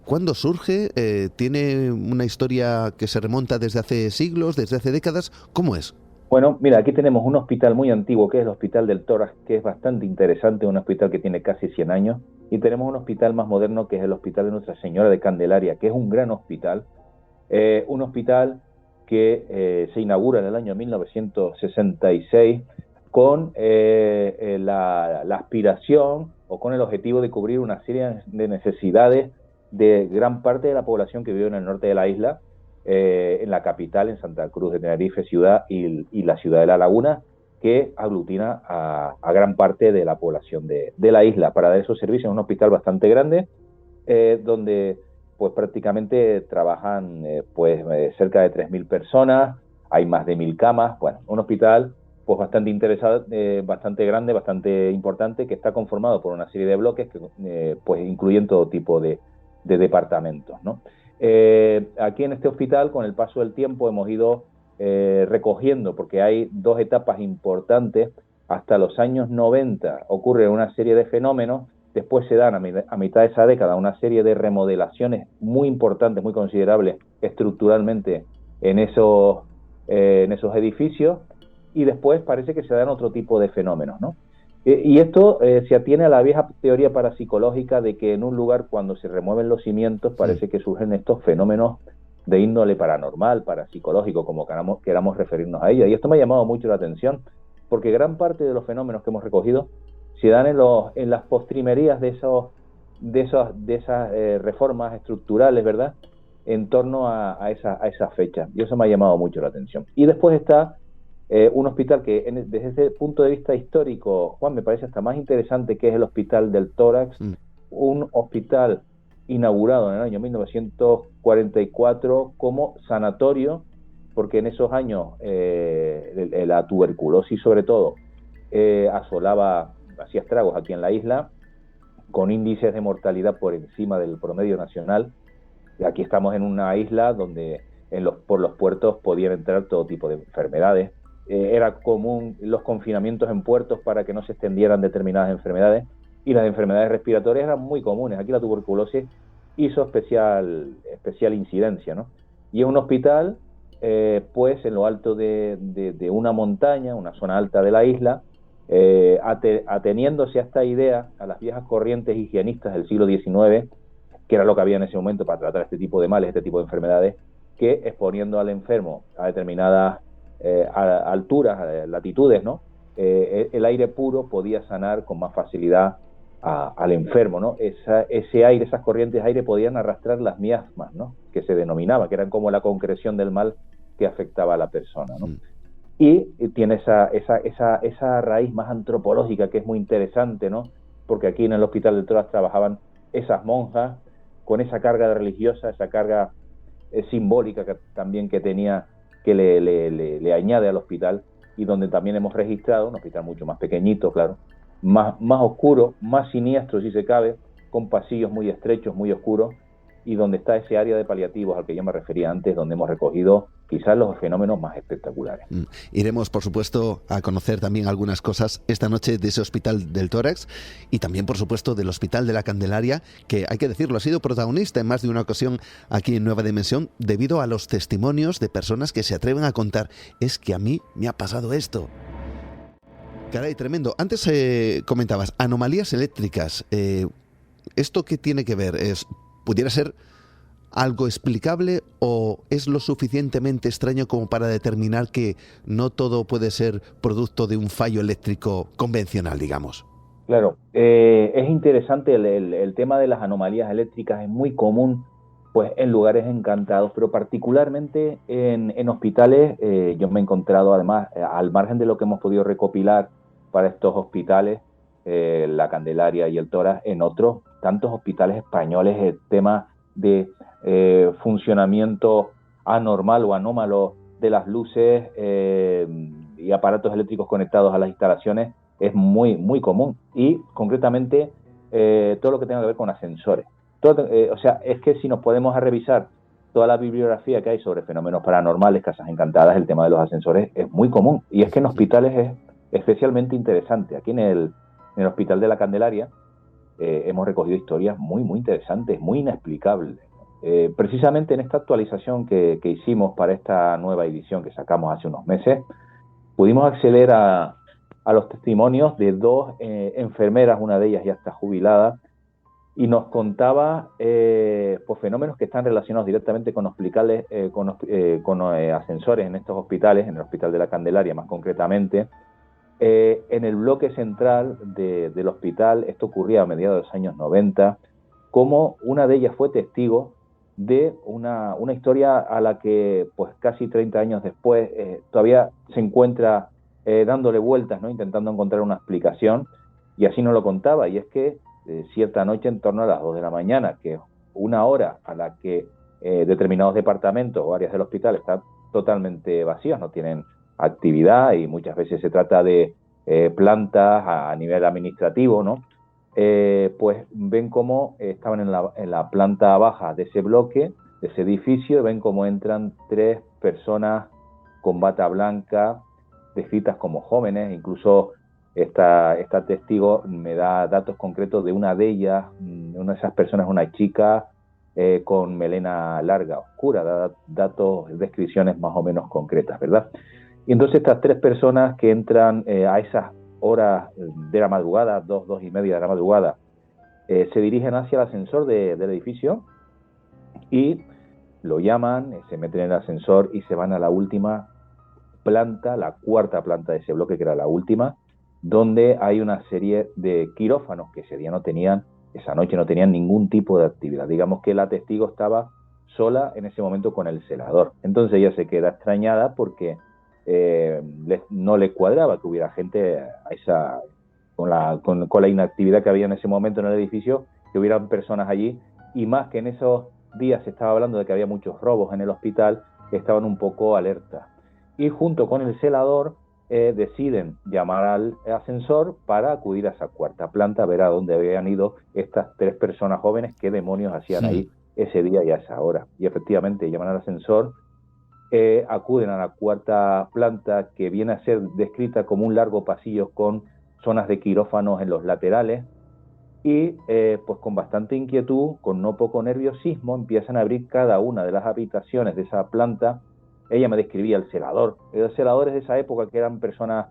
¿Cuándo surge? ¿Tiene una historia que se remonta desde hace siglos, desde hace décadas? ¿Cómo es? Bueno, mira, aquí tenemos un hospital muy antiguo, que es el Hospital del Tórax, que es bastante interesante, un hospital que tiene casi 100 años, y tenemos un hospital más moderno, que es el Hospital de Nuestra Señora de Candelaria, que es un gran hospital, un hospital que se inaugura en el año 1966 con la aspiración o con el objetivo de cubrir una serie de necesidades de gran parte de la población que vive en el norte de la isla, en la capital, en Santa Cruz de Tenerife ciudad y la ciudad de La Laguna, que aglutina a gran parte de la población de la isla para dar esos servicios. Es un hospital bastante grande, donde pues prácticamente trabajan cerca de 3.000 personas, hay más de 1.000 camas, bueno, un hospital pues bastante interesado, bastante grande, bastante importante, que está conformado por una serie de bloques que pues incluyen todo tipo de departamentos, ¿no? Aquí en este hospital, con el paso del tiempo, hemos ido recogiendo, porque hay dos etapas importantes. Hasta los años 90 ocurre una serie de fenómenos. Después se dan a mitad de esa década una serie de remodelaciones muy importantes, muy considerables estructuralmente en esos edificios, y después parece que se dan otro tipo de fenómenos, ¿no? Y esto se atiene a la vieja teoría parapsicológica de que en un lugar, cuando se remueven los cimientos, parece que surgen estos fenómenos de índole paranormal, parapsicológico, como queramos referirnos a ella. Y esto me ha llamado mucho la atención, porque gran parte de los fenómenos que hemos recogido se dan en las postrimerías de esas reformas estructurales, ¿verdad?, en torno a esa fecha. Y eso me ha llamado mucho la atención. Y después está un hospital que, desde ese punto de vista histórico, Juan, me parece hasta más interesante, que es el Hospital del Tórax, un hospital inaugurado en el año 1944 como sanatorio, porque en esos años la tuberculosis, sobre todo, hacía estragos aquí en la isla, con índices de mortalidad por encima del promedio nacional. Y aquí estamos en una isla donde por los puertos podían entrar todo tipo de enfermedades. Era común los confinamientos en puertos para que no se extendieran determinadas enfermedades, y las enfermedades respiratorias eran muy comunes. Aquí la tuberculosis hizo especial incidencia, ¿no? Y es un hospital pues en lo alto de una montaña, una zona alta de la isla, ateniéndose a esta idea, a las viejas corrientes higienistas del siglo XIX, que era lo que había en ese momento para tratar este tipo de males, este tipo de enfermedades, que exponiendo al enfermo a determinadas alturas, latitudes, ¿no? El aire puro podía sanar con más facilidad al enfermo, ¿no? Ese aire, esas corrientes de aire podían arrastrar las miasmas, ¿no?, que se denominaba, que eran como la concreción del mal que afectaba a la persona, ¿no? Y tiene esa raíz más antropológica, que es muy interesante, ¿no? Porque aquí en el Hospital del Tórax trabajaban esas monjas con esa carga religiosa, esa carga simbólica también que tenía, que le añade al hospital, y donde también hemos registrado un hospital mucho más pequeñito, claro, más oscuro, más siniestro si se cabe, con pasillos muy estrechos, muy oscuros, y donde está ese área de paliativos al que yo me refería antes, donde hemos recogido quizás los fenómenos más espectaculares. Iremos, por supuesto, a conocer también algunas cosas esta noche de ese Hospital del Tórax, y también, por supuesto, del Hospital de la Candelaria, que, hay que decirlo, ha sido protagonista en más de una ocasión aquí en Nueva Dimensión, debido a los testimonios de personas que se atreven a contar: es que a mí me ha pasado esto. Caray, tremendo. Antes comentabas anomalías eléctricas. ¿Esto qué tiene que ver? ¿Pudiera ser algo explicable, o es lo suficientemente extraño como para determinar que no todo puede ser producto de un fallo eléctrico convencional, digamos? Claro, es interesante el tema de las anomalías eléctricas. Es muy común pues en lugares encantados, pero particularmente en hospitales. Yo me he encontrado, además, al margen de lo que hemos podido recopilar para estos hospitales, la Candelaria y el Tórax, en otros tantos hospitales españoles, el tema de funcionamiento anormal o anómalo de las luces y aparatos eléctricos conectados a las instalaciones es muy, muy común. Y concretamente todo lo que tenga que ver con ascensores. O sea, es que si nos podemos revisar toda la bibliografía que hay sobre fenómenos paranormales, casas encantadas, el tema de los ascensores es muy común. Y es que en hospitales es especialmente interesante. Aquí en el Hospital de la Candelaria hemos recogido historias muy, muy interesantes, muy inexplicables. Precisamente en esta actualización que hicimos para esta nueva edición que sacamos hace unos meses, pudimos acceder a los testimonios de dos enfermeras, una de ellas ya está jubilada, y nos contaba pues fenómenos que están relacionados directamente con ascensores en estos hospitales, en el Hospital de la Candelaria más concretamente. En el bloque central del hospital, esto ocurría a mediados de los años 90, como una de ellas fue testigo de una historia a la que pues casi 30 años después todavía se encuentra dándole vueltas, ¿no? Intentando encontrar una explicación, y así nos lo contaba, y es que cierta noche en torno a las 2 de la mañana, que es una hora a la que determinados departamentos o áreas del hospital están totalmente vacíos, no tienen actividad, y muchas veces se trata de plantas a nivel administrativo, ¿no? Pues ven cómo estaban en la planta baja de ese bloque, de ese edificio, y ven cómo entran 3 personas con bata blanca, descritas como jóvenes. Incluso esta testigo me da datos concretos de una de ellas, una de esas personas, una chica con melena larga, oscura, da datos, descripciones más o menos concretas, ¿verdad? Y entonces estas 3 personas que entran a esas horas de la madrugada, 2:30 de la madrugada, se dirigen hacia el ascensor del edificio y lo llaman, se meten en el ascensor y se van a la última planta, la 4ª planta de ese bloque, que era la última, donde hay una serie de quirófanos que esa noche no tenían ningún tipo de actividad. Digamos que la testigo estaba sola en ese momento con el celador. Entonces ella se queda extrañada porque no le cuadraba que hubiera gente con la inactividad que había en ese momento en el edificio, que hubieran personas allí, y más que en esos días se estaba hablando de que había muchos robos en el hospital, estaban un poco alertas. Y junto con el celador deciden llamar al ascensor para acudir a esa 4ª planta, a ver a dónde habían ido estas 3 personas jóvenes, qué demonios hacían ahí ese día y a esa hora. Y efectivamente llaman al ascensor, acuden a la 4ª planta, que viene a ser descrita como un largo pasillo con zonas de quirófanos en los laterales, y pues con bastante inquietud, con no poco nerviosismo, empiezan a abrir cada una de las habitaciones de esa planta. Ella me describía el celador. Los celadores de esa época, que eran personas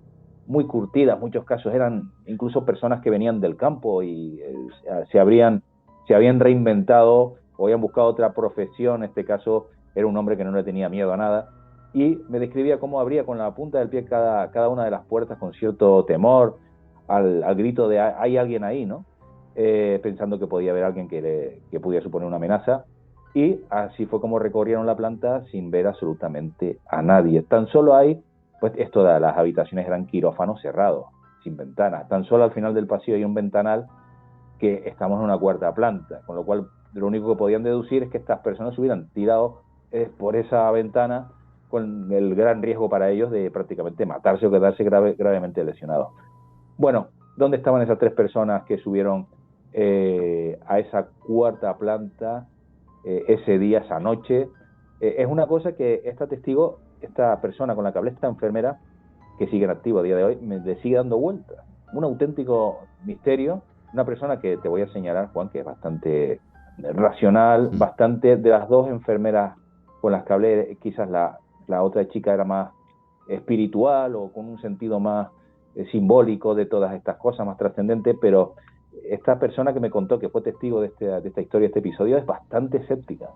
muy curtidas, en muchos casos eran incluso personas que venían del campo y se habían reinventado o habían buscado otra profesión. En este caso era un hombre que no le tenía miedo a nada, y me describía cómo abría con la punta del pie cada una de las puertas con cierto temor, al grito de hay alguien ahí, ¿no? Pensando que podía haber alguien que pudiera suponer una amenaza. Y así fue como recorrieron la planta sin ver absolutamente a nadie. Tan solo las habitaciones eran quirófanos cerrados, sin ventanas. Tan solo al final del pasillo hay un ventanal, que estamos en una 4ª planta, con lo cual lo único que podían deducir es que estas personas se hubieran tirado por esa ventana, con el gran riesgo para ellos de prácticamente matarse o quedarse gravemente lesionados. Bueno, ¿dónde estaban esas 3 personas que subieron a esa 4ª planta ese día, esa noche? Es una cosa que esta persona con la que hablé, esta enfermera, que sigue en activo a día de hoy, me sigue dando vueltas. Un auténtico misterio. Una persona que te voy a señalar, Juan, que es bastante racional, bastante. De las 2 enfermeras con las que hablé, quizás la otra chica era más espiritual o con un sentido más simbólico de todas estas cosas, más trascendente, pero esta persona que me contó, que fue testigo de esta historia, este episodio, es bastante escéptica,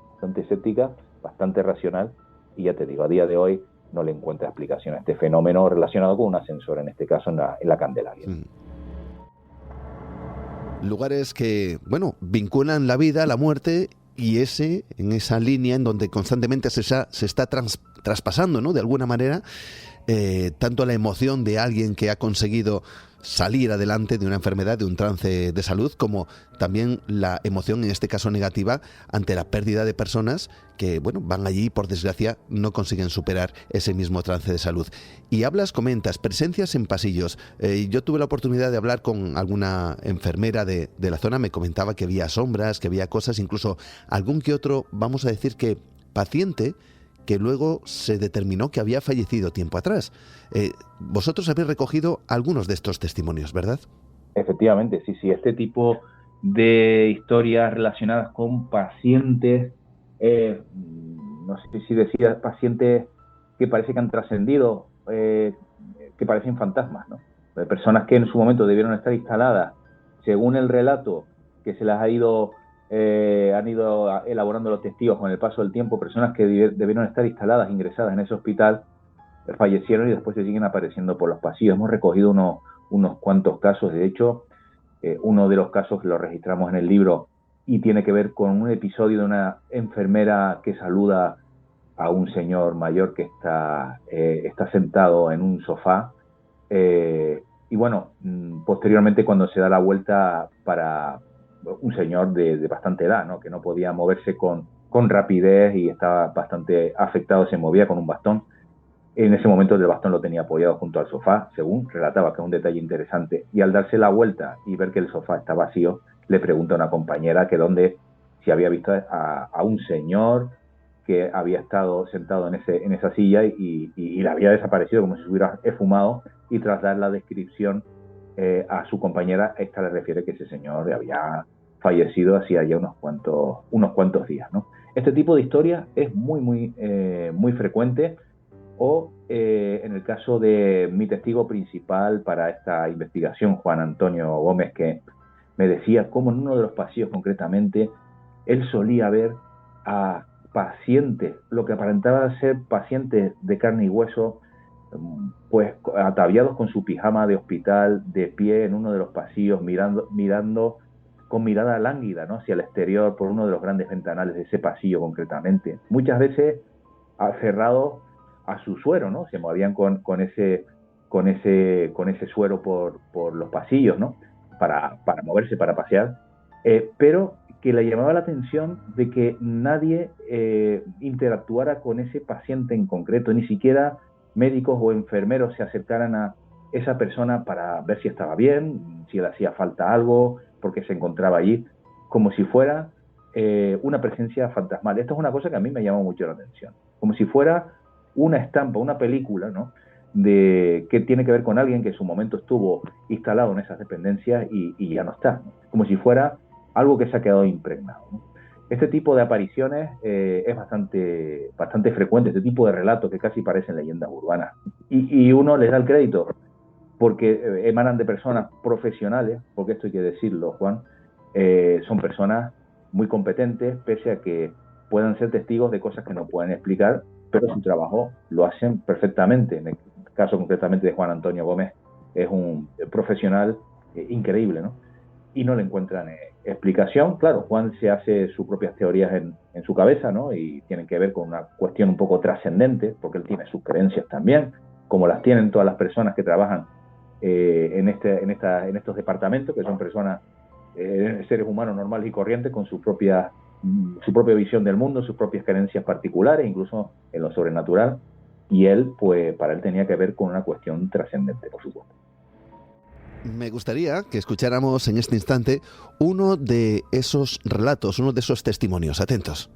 bastante racional, y ya te digo, a día de hoy no le encuentra explicación a este fenómeno relacionado con un ascensor, en este caso en la Candelaria. Lugares que, vinculan la vida a la muerte, y en esa línea en donde constantemente se está traspasando, ¿no?, de alguna manera, tanto la emoción de alguien que ha conseguido salir adelante de una enfermedad, de un trance de salud, como también la emoción, en este caso negativa, ante la pérdida de personas que, bueno, van allí y por desgracia no consiguen superar ese mismo trance de salud. Y comentas, presencias en pasillos. Yo tuve la oportunidad de hablar con alguna enfermera de la zona, me comentaba que había sombras, que había cosas, incluso algún que otro, vamos a decir que paciente, que luego se determinó que había fallecido tiempo atrás. Vosotros habéis recogido algunos de estos testimonios, ¿verdad? Efectivamente, sí. Este tipo de historias relacionadas con pacientes, no sé si decía pacientes que parece que han trascendido, que parecen fantasmas, ¿no? De personas que en su momento debieron estar instaladas, según el relato que se las han ido elaborando los testigos con el paso del tiempo, personas que debieron estar instaladas, ingresadas en ese hospital, fallecieron y después se siguen apareciendo por los pasillos. Hemos recogido unos cuantos casos. De hecho, uno de los casos lo registramos en el libro y tiene que ver con un episodio de una enfermera que saluda a un señor mayor que está sentado en un sofá, y bueno, posteriormente cuando se da la vuelta para un señor de bastante edad, ¿no? Que no podía moverse con rapidez y estaba bastante afectado, se movía con un bastón. En ese momento el bastón lo tenía apoyado junto al sofá, según relataba, que es un detalle interesante. Y al darse la vuelta y ver que el sofá está vacío, le pregunta a una compañera que si había visto a un señor que había estado sentado en esa silla y le había desaparecido como si se hubiera esfumado, y tras dar la descripción a su compañera, esta le refiere que ese señor había fallecido hacía ya unos cuantos días, ¿no? Este tipo de historia es muy frecuente. O en el caso de mi testigo principal para esta investigación, Juan Antonio Gómez, que me decía cómo en uno de los pasillos concretamente él solía ver a pacientes, lo que aparentaba ser pacientes de carne y hueso, pues ataviados con su pijama de hospital, de pie en uno de los pasillos, mirando con mirada lánguida, ¿no?, hacia el exterior por uno de los grandes ventanales de ese pasillo concretamente. Muchas veces cerrados a su suero, ¿no? Se movían con ese suero por los pasillos, ¿no?, para moverse, para pasear, pero que le llamaba la atención de que nadie interactuara con ese paciente en concreto, ni siquiera médicos o enfermeros se acercaran a esa persona para ver si estaba bien, si le hacía falta algo, porque se encontraba allí, como si fuera una presencia fantasmal. Esto es una cosa que a mí me llamó mucho la atención, como si fuera una estampa, una película, ¿no?, que tiene que ver con alguien que en su momento estuvo instalado en esas dependencias y ya no está, ¿no?, como si fuera algo que se ha quedado impregnado, ¿no? Este tipo de apariciones es bastante frecuente, este tipo de relatos que casi parecen leyendas urbanas. Y uno les da el crédito porque emanan de personas profesionales, porque esto hay que decirlo, Juan, son personas muy competentes, pese a que puedan ser testigos de cosas que no pueden explicar, pero su trabajo lo hacen perfectamente. En el caso concretamente de Juan Antonio Gómez, es un profesional increíble, ¿no? Y no le encuentran explicación. Claro, Juan se hace sus propias teorías en su cabeza, ¿no?, y tienen que ver con una cuestión un poco trascendente, porque él tiene sus creencias también, como las tienen todas las personas que trabajan en estos departamentos, que son personas, seres humanos normales y corrientes, con su propia visión del mundo, sus propias creencias particulares, incluso en lo sobrenatural. Y él, pues, para él tenía que ver con una cuestión trascendente, por supuesto. Me gustaría que escucháramos en este instante uno de esos relatos, uno de esos testimonios. Atentos.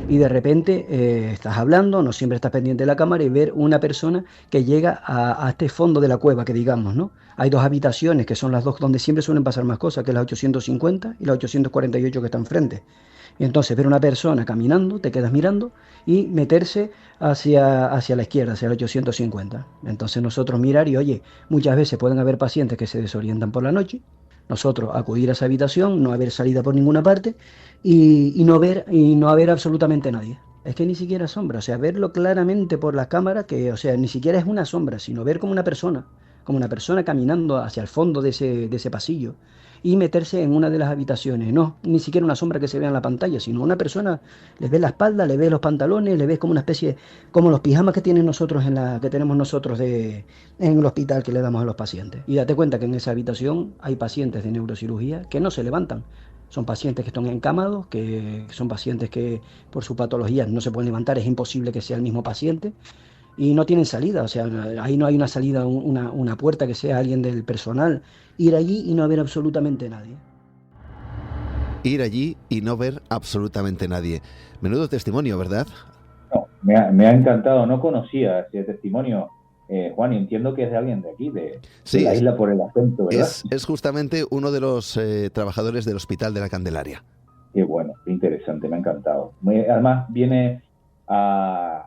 Y de repente estás hablando, no siempre estás pendiente de la cámara, y ver una persona que llega a este fondo de la cueva, que digamos, ¿no? Hay dos habitaciones que son las dos donde siempre suelen pasar más cosas, que es la 850 y la 848 que está enfrente. Y entonces ver una persona caminando, te quedas mirando, y meterse hacia la izquierda, hacia el 850. Entonces nosotros mirar y, oye, muchas veces pueden haber pacientes que se desorientan por la noche, nosotros acudir a esa habitación, no haber salida por ninguna parte y no haber absolutamente nadie. Es que ni siquiera sombra, o sea, verlo claramente por la cámara, que, o sea, ni siquiera es una sombra, sino ver como una persona como una persona caminando hacia el fondo de ese pasillo y meterse en una de las habitaciones. No, ni siquiera una sombra que se vea en la pantalla, sino una persona, le ves la espalda, le ves los pantalones, le ves como una especie, como los pijamas que tienen nosotros que tenemos nosotros en el hospital que le damos a los pacientes. Y date cuenta que en esa habitación hay pacientes de neurocirugía que no se levantan. Son pacientes que están encamados, que son pacientes que por su patología no se pueden levantar, es imposible que sea el mismo paciente y no tienen salida, o sea, ahí no hay una salida, una puerta que sea alguien del personal, ir allí y no ver absolutamente nadie. Ir allí y no ver absolutamente nadie. Menudo testimonio, ¿verdad? No, me ha encantado, no conocía ese testimonio, Juan, y entiendo que es de alguien de aquí, de la isla por el acento, ¿verdad? Es justamente uno de los trabajadores del Hospital de la Candelaria. Qué bueno, qué interesante, me ha encantado. Además, viene a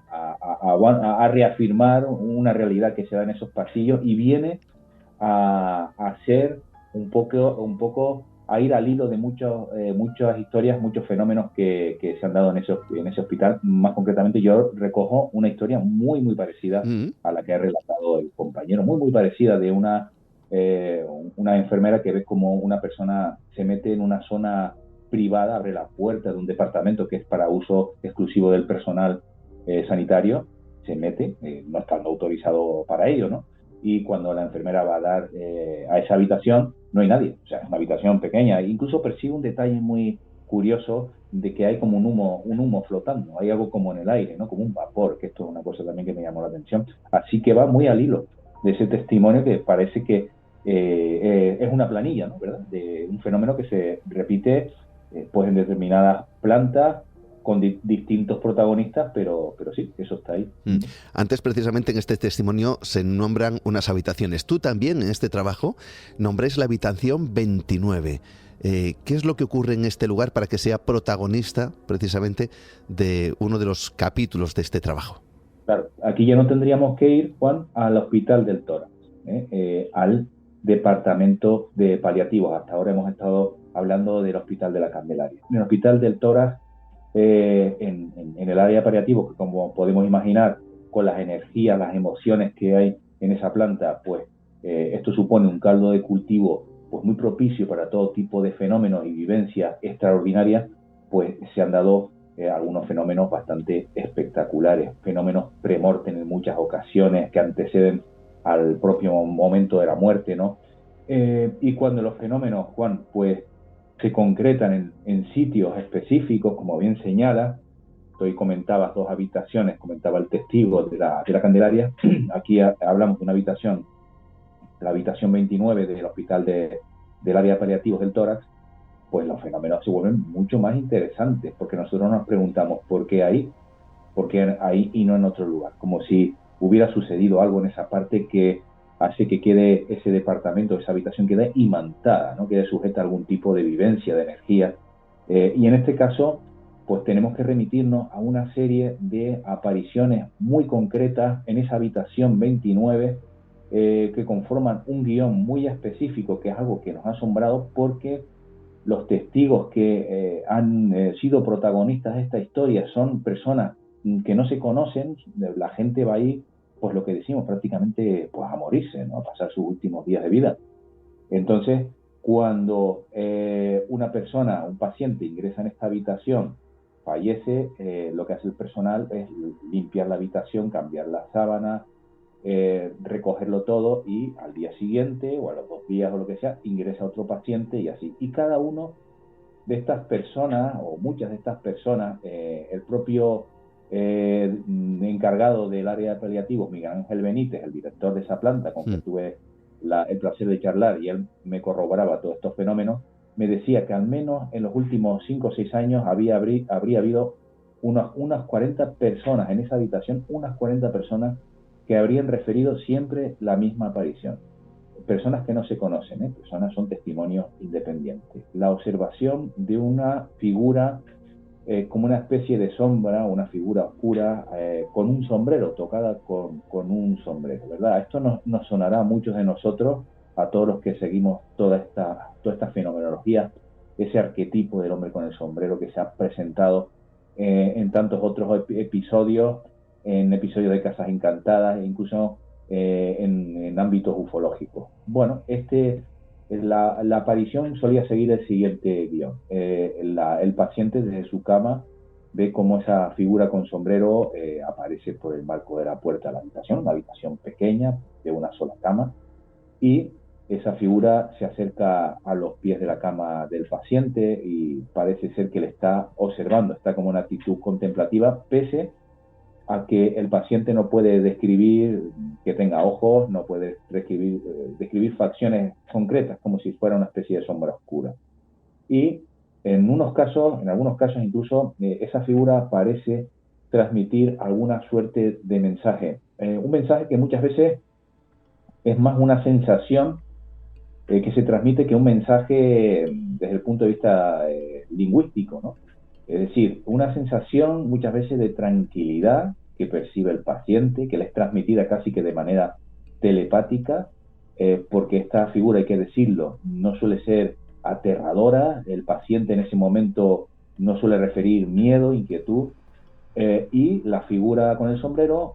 reafirmar una realidad que se da en esos pasillos y viene a ser un poco a ir al hilo de muchas historias, muchos fenómenos que se han dado en ese hospital. Más concretamente, yo recojo una historia muy, muy parecida a la que ha relatado el compañero, muy, muy parecida de una enfermera que ve como una persona se mete en una zona privada, abre la puerta de un departamento que es para uso exclusivo del personal sanitario, se mete, no estando autorizado para ello, ¿no? Y cuando la enfermera va a dar a esa habitación, no hay nadie, o sea, es una habitación pequeña. Incluso percibe un detalle muy curioso de que hay como un humo flotando, hay algo como en el aire, ¿no? Como un vapor, que esto es una cosa también que me llamó la atención. Así que va muy al hilo de ese testimonio que parece que es una planilla, ¿no? ¿Verdad? De un fenómeno que se repite pues en determinadas plantas con distintos protagonistas, pero sí, eso está ahí. Antes, precisamente, en este testimonio se nombran unas habitaciones. Tú también, en este trabajo, nombres la habitación 29. ¿Qué es lo que ocurre en este lugar para que sea protagonista, precisamente, de uno de los capítulos de este trabajo? Claro, aquí ya no tendríamos que ir, Juan, al Hospital del Tórax, al departamento de paliativos. Hasta ahora hemos estado hablando del Hospital de la Candelaria. En el Hospital del Tórax, en el área de paliativos, que como podemos imaginar, con las energías, las emociones que hay en esa planta, pues esto supone un caldo de cultivo pues muy propicio para todo tipo de fenómenos y vivencias extraordinarias, pues se han dado algunos fenómenos bastante espectaculares, fenómenos premortem en muchas ocasiones que anteceden al propio momento de la muerte, ¿no? Y cuando los fenómenos, Juan, pues se concretan en sitios específicos, como bien señala, hoy comentabas 2 habitaciones, comentaba el testigo de la Candelaria, aquí hablamos de una habitación, la habitación 29 del Hospital del Área de Paliativos del Tórax, pues los fenómenos se vuelven mucho más interesantes, porque nosotros nos preguntamos ¿por qué ahí y no en otro lugar? Como si hubiera sucedido algo en esa parte que hace que quede ese departamento, esa habitación quede imantada, ¿no? Quede sujeta a algún tipo de vivencia, de energía. Y en este caso, pues tenemos que remitirnos a una serie de apariciones muy concretas en esa habitación 29 que conforman un guión muy específico, que es algo que nos ha asombrado porque los testigos que han sido protagonistas de esta historia son personas que no se conocen, la gente va ahí, pues lo que decimos, prácticamente pues a morirse, ¿no? A pasar sus últimos días de vida. Entonces, cuando una persona, un paciente ingresa en esta habitación, fallece, lo que hace el personal es limpiar la habitación, cambiar las sábanas, recogerlo todo y al día siguiente o a los 2 días o lo que sea, ingresa otro paciente y así. Y cada uno de estas personas o muchas de estas personas, el propio encargado del área de paliativos, Miguel Ángel Benítez, el director de esa planta con quien tuve el placer de charlar y él me corroboraba todos estos fenómenos, me decía que al menos en los últimos 5 o 6 años habría habido unas 40 personas en esa habitación, unas 40 personas que habrían referido siempre la misma aparición. Personas que no se conocen, personas son testimonios independientes. La observación de una figura como una especie de sombra, una figura oscura, con un sombrero, tocada con un sombrero, ¿verdad? Esto nos sonará a muchos de nosotros, a todos los que seguimos toda esta fenomenología, ese arquetipo del hombre con el sombrero que se ha presentado en tantos otros episodios, en episodios de Casas Encantadas, e incluso en ámbitos ufológicos. Bueno, la aparición solía seguir el siguiente guión. El paciente desde su cama ve cómo esa figura con sombrero aparece por el marco de la puerta de la habitación, una habitación pequeña de una sola cama, y esa figura se acerca a los pies de la cama del paciente y parece ser que le está observando, está como una actitud contemplativa, pese a que el paciente no puede describir que tenga ojos, no puede describir facciones concretas, como si fuera una especie de sombra oscura. Y en algunos casos incluso, esa figura parece transmitir alguna suerte de mensaje. Un mensaje que muchas veces es más una sensación que se transmite que un mensaje desde el punto de vista lingüístico, ¿no? Es decir, una sensación muchas veces de tranquilidad que percibe el paciente, que le es transmitida casi que de manera telepática, porque esta figura, hay que decirlo, no suele ser aterradora, el paciente en ese momento no suele referir miedo, inquietud, y la figura con el sombrero,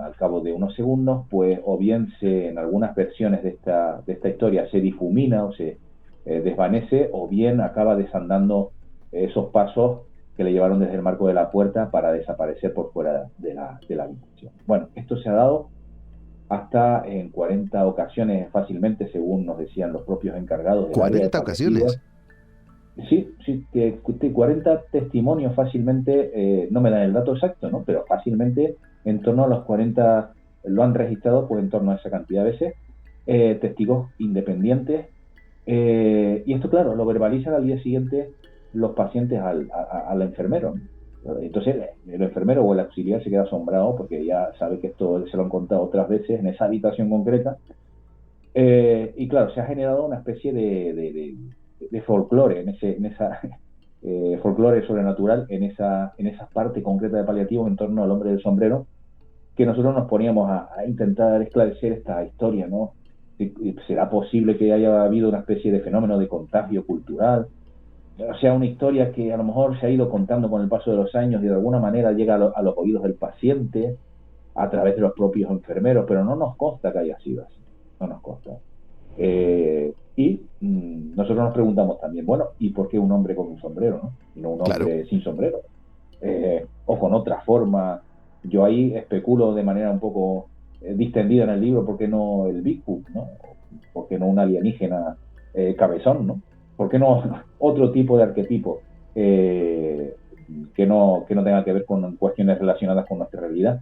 al cabo de unos segundos, pues o bien en algunas versiones de esta historia se difumina o se desvanece, o bien acaba desandando esos pasos que le llevaron desde el marco de la puerta para desaparecer por fuera de la habitación. Bueno, esto se ha dado hasta en 40 ocasiones fácilmente, según nos decían los propios encargados del área de 40 ocasiones. Sí, que 40 testimonios fácilmente, no me dan el dato exacto, ¿no? Pero fácilmente en torno a los 40 lo han registrado, pues en torno a esa cantidad de veces, testigos independientes, y esto, claro, lo verbalizan al día siguiente los pacientes al enfermero, ¿no? Entonces el enfermero o el auxiliar se queda asombrado porque ya sabe que esto se lo han contado otras veces en esa habitación concreta, y claro, se ha generado una especie de folclore, en esa folclore sobrenatural, en esa parte concreta de paliativos en torno al hombre del sombrero, que nosotros nos poníamos a intentar esclarecer esta historia, ¿no? ¿Será posible que haya habido una especie de fenómeno de contagio cultural? O sea, una historia que a lo mejor se ha ido contando con el paso de los años y de alguna manera llega a los oídos del paciente a través de los propios enfermeros, pero no nos consta que haya sido así, no nos consta. Y nosotros nos preguntamos también, bueno, ¿y por qué un hombre con un sombrero, ¿no? Y no un hombre claro, sin sombrero? O con otra forma. Yo ahí especulo de manera un poco distendida en el libro, ¿por qué no el Bigfoot, ¿no? ¿Por qué no un alienígena cabezón, ¿no? ¿Por qué no otro tipo de arquetipo que no tenga que ver con cuestiones relacionadas con nuestra realidad?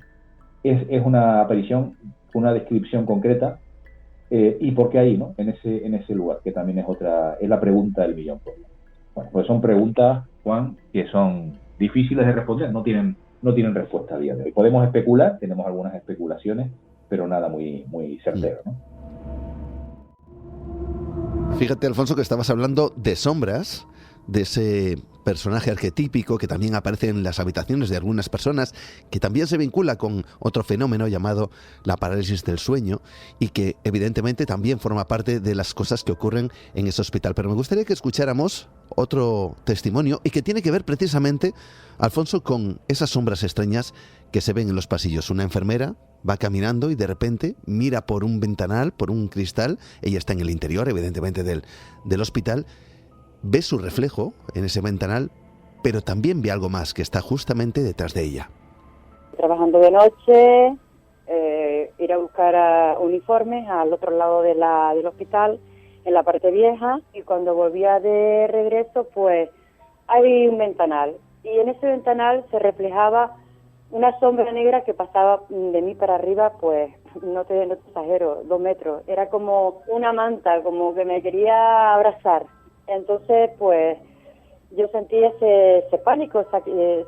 Es una aparición, una descripción concreta. ¿Y por qué ahí, no? En ese lugar, que también es la pregunta del millón. Bueno, pues son preguntas, Juan, que son difíciles de responder, no tienen respuesta a día de hoy. Podemos especular, tenemos algunas especulaciones, pero nada muy, muy certero, ¿no? Fíjate, Alfonso, que estabas hablando de sombras, de ese personaje arquetípico que también aparece en las habitaciones de algunas personas, que también se vincula con otro fenómeno llamado la parálisis del sueño y que evidentemente también forma parte de las cosas que ocurren en ese hospital. Pero me gustaría que escucháramos otro testimonio y que tiene que ver precisamente, Alfonso, con esas sombras extrañas que se ven en los pasillos. Una enfermera va caminando y de repente mira por un ventanal, por un cristal, ella está en el interior evidentemente del hospital, ve su reflejo en ese ventanal, pero también ve algo más que está justamente detrás de ella. Trabajando de noche, ir a buscar uniformes al otro lado del hospital, en la parte vieja, y cuando volvía de regreso, pues hay un ventanal, y en ese ventanal se reflejaba una sombra negra que pasaba de mí para arriba, pues no te exagero, 2 metros, era como una manta, como que me quería abrazar. Entonces, pues, yo sentí ese pánico,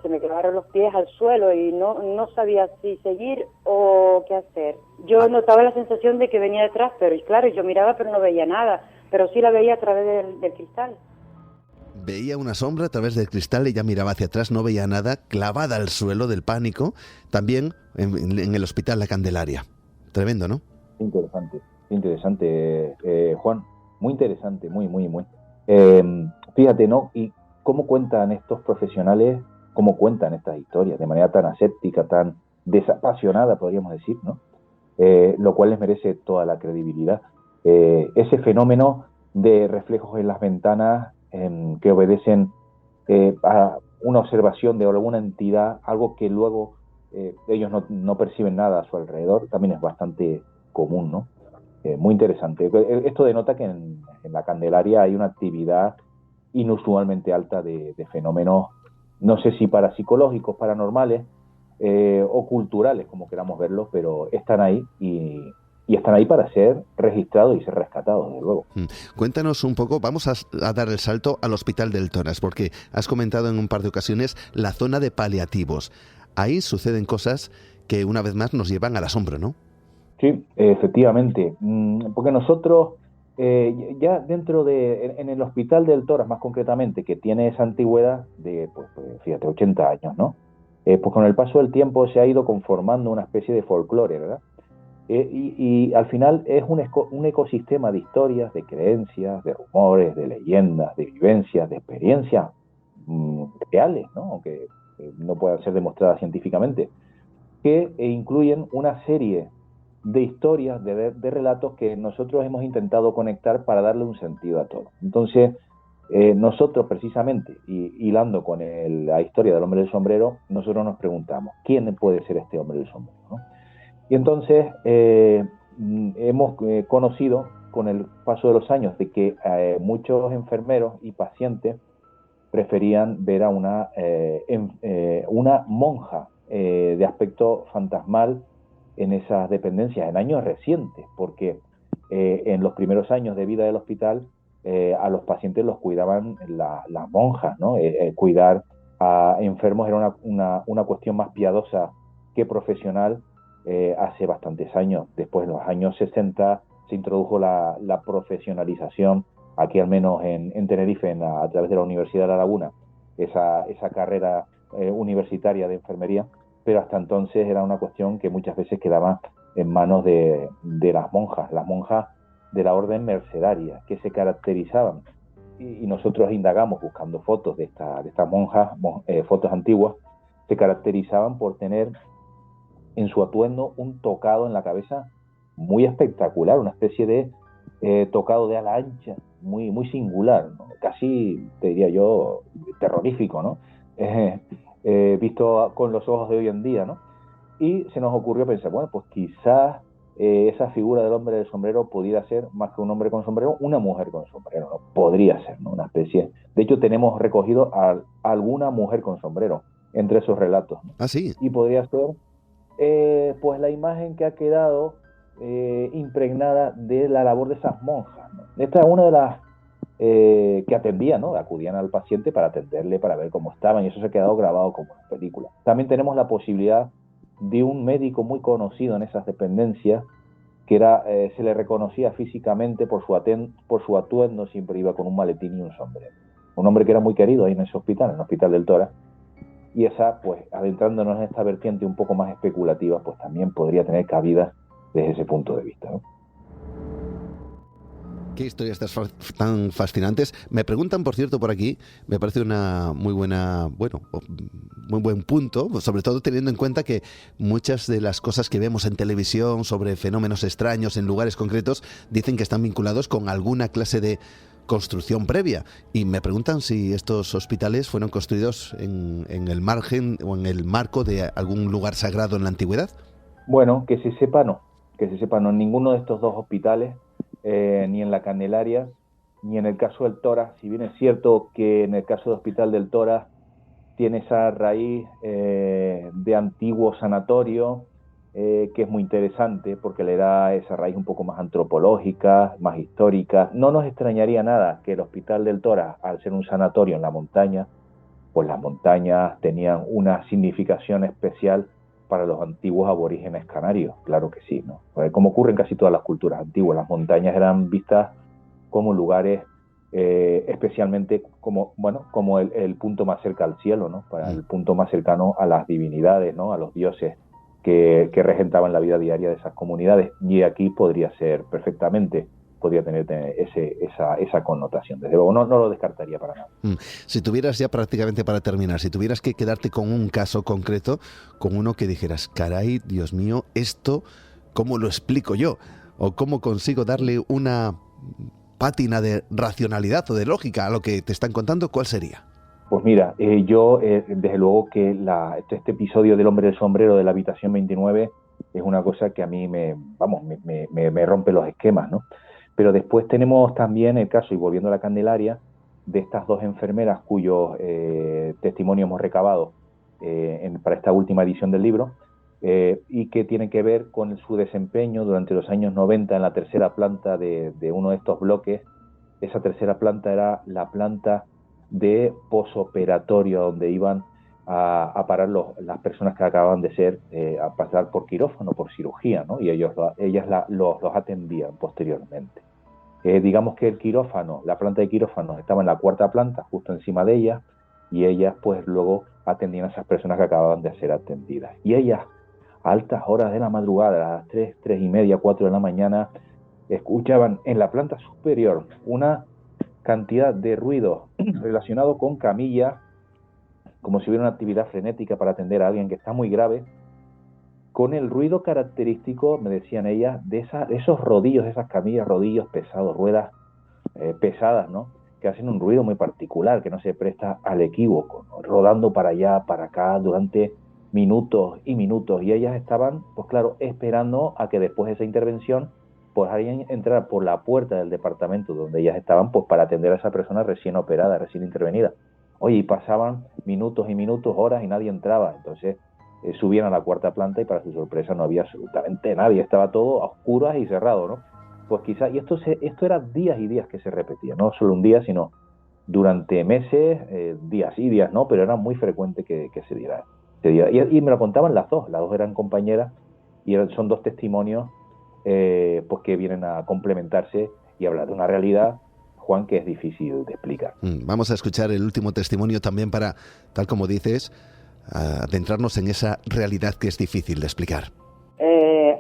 se me clavaron los pies al suelo y no sabía si seguir o qué hacer. Yo notaba la sensación de que venía detrás, pero claro, yo miraba pero no veía nada, pero sí la veía a través del cristal. Veía una sombra a través del cristal, ella miraba hacia atrás, no veía nada, clavada al suelo del pánico, también en el hospital La Candelaria. Tremendo, ¿no? Interesante, Juan, muy interesante, muy. Fíjate, ¿no? Y cómo cuentan estos profesionales, cómo cuentan estas historias de manera tan aséptica, tan desapasionada, podríamos decir, ¿no? lo cual les merece toda la credibilidad. Ese fenómeno de reflejos en las ventanas que obedecen a una observación de alguna entidad, algo que luego ellos no perciben nada a su alrededor, también es bastante común, ¿no? Muy interesante. Esto denota que en la Candelaria hay una actividad inusualmente alta de fenómenos, no sé si parapsicológicos, paranormales o culturales, como queramos verlos, pero están ahí y están ahí para ser registrados y ser rescatados, desde luego. Cuéntanos un poco, vamos a dar el salto al Hospital del Toras, porque has comentado en un par de ocasiones la zona de paliativos. Ahí suceden cosas que una vez más nos llevan al asombro, ¿no? Sí, efectivamente, porque nosotros ya dentro en el Hospital del Toras, más concretamente, que tiene esa antigüedad de, pues fíjate, 80 años, ¿no? Pues con el paso del tiempo se ha ido conformando una especie de folclore, ¿verdad? Y al final es un ecosistema de historias, de creencias, de rumores, de leyendas, de vivencias, de experiencias reales, ¿no? Aunque no puedan ser demostradas científicamente, que incluyen una serie de historias, de relatos que nosotros hemos intentado conectar para darle un sentido a todo. Entonces, nosotros precisamente, hilando con la historia del hombre del sombrero, nosotros nos preguntamos, ¿quién puede ser este hombre del sombrero, ¿no? Y entonces hemos conocido con el paso de los años de que muchos enfermeros y pacientes preferían ver a una monja de aspecto fantasmal en esas dependencias en años recientes, porque en los primeros años de vida del hospital a los pacientes los cuidaban las monjas, ¿no? Cuidar a enfermos era una cuestión más piadosa que profesional hace bastantes años. Después, en los años 60, se introdujo la profesionalización, aquí al menos en Tenerife, a través de la Universidad de La Laguna, esa carrera universitaria de enfermería, pero hasta entonces era una cuestión que muchas veces quedaba en manos de las monjas de la orden mercedaria, que se caracterizaban, y nosotros indagamos buscando fotos de estas monjas, fotos antiguas, se caracterizaban por tener en su atuendo un tocado en la cabeza muy espectacular, una especie de tocado de ala ancha, muy, muy singular, ¿no? Casi, te diría yo, terrorífico, ¿no? Visto con los ojos de hoy en día, ¿no? Y se nos ocurrió pensar, bueno, pues quizás esa figura del hombre del sombrero pudiera ser, más que un hombre con sombrero, una mujer con sombrero, ¿no? Podría ser, ¿no? Una especie. De hecho, tenemos recogido a alguna mujer con sombrero entre esos relatos, ¿no? Ah, sí. Y podría ser pues la imagen que ha quedado impregnada de la labor de esas monjas, ¿no? Esta es una de las que atendían, ¿no? Acudían al paciente para atenderle, para ver cómo estaban, y eso se ha quedado grabado como una película. También tenemos la posibilidad de un médico muy conocido en esas dependencias, que se le reconocía físicamente por su atuendo, siempre iba con un maletín y un sombrero. Un hombre que era muy querido ahí en ese hospital, en el Hospital del Toras. Y esa, pues, adentrándonos en esta vertiente un poco más especulativa, pues también podría tener cabida desde ese punto de vista, ¿no? Qué historias tan fascinantes. Me preguntan, por cierto, por aquí, me parece una muy buen punto, sobre todo teniendo en cuenta que muchas de las cosas que vemos en televisión sobre fenómenos extraños en lugares concretos dicen que están vinculados con alguna clase de construcción previa, y me preguntan si estos hospitales fueron construidos en el margen o en el marco de algún lugar sagrado en la antigüedad. Bueno, que se sepa no, en ninguno de estos dos hospitales, ni en la Candelaria, ni en el caso del Toras, si bien es cierto que en el caso del Hospital del Toras tiene esa raíz de antiguo sanatorio, que es muy interesante porque le da esa raíz un poco más antropológica, más histórica. No nos extrañaría nada que el Hospital del Toras, al ser un sanatorio en la montaña, pues las montañas tenían una significación especial para los antiguos aborígenes canarios, claro que sí, ¿no? Como ocurre en casi todas las culturas antiguas, las montañas eran vistas como lugares especialmente como el punto más cerca al cielo, ¿no? Para el punto más cercano a las divinidades, ¿no? A los dioses que regentaban la vida diaria de esas comunidades, y aquí podría ser perfectamente, podría tener esa connotación. Desde luego no lo descartaría para nada. Si tuvieras, ya prácticamente para terminar, si tuvieras que quedarte con un caso concreto, con uno que dijeras, caray, Dios mío, esto ¿cómo lo explico yo? ¿O cómo consigo darle una pátina de racionalidad o de lógica a lo que te están contando? ¿Cuál sería? Pues mira, yo desde luego que este episodio del hombre del sombrero de la habitación 29 es una cosa que a mí me rompe los esquemas, ¿no? Pero después tenemos también el caso, y volviendo a la Candelaria, de estas dos enfermeras cuyos testimonios hemos recabado para esta última edición del libro, y que tiene que ver con su desempeño durante los años 90 en la tercera planta de uno de estos bloques. Esa tercera planta era la planta de posoperatorio, donde iban a parar las personas que acababan de ser, a pasar por quirófano, por cirugía, ¿no? Y ellas los atendían posteriormente. Digamos que el quirófano, la planta de quirófano estaba en la cuarta planta, justo encima de ellas, y ellas pues luego atendían a esas personas que acababan de ser atendidas. Y ellas, a altas horas de la madrugada, a las 3:30, 4 de la mañana, escuchaban en la planta superior una cantidad de ruido relacionado con camillas, como si hubiera una actividad frenética para atender a alguien que está muy grave, con el ruido característico, me decían ellas, de esos rodillos, esas camillas, rodillos pesados, ruedas pesadas, ¿no? Que hacen un ruido muy particular, que no se presta al equívoco, ¿no? Rodando para allá, para acá, durante minutos y minutos, y ellas estaban, pues claro, esperando a que después de esa intervención, pues alguien entrara por la puerta del departamento donde ellas estaban, pues para atender a esa persona recién operada, recién intervenida. Oye, y pasaban minutos y minutos, horas, y nadie entraba. Entonces subían a la cuarta planta y para su sorpresa no había absolutamente nadie, estaba todo a oscuras y cerrado, ¿no? Pues quizás, y esto era días y días que se repetía, no solo un día, sino durante meses, días y días, ¿no? Pero era muy frecuente que se diera. Y me lo contaban las dos eran compañeras, y son dos testimonios pues que vienen a complementarse y hablar de una realidad, Juan, que es difícil de explicar. Vamos a escuchar el último testimonio también para, tal como dices, adentrarnos en esa realidad que es difícil de explicar.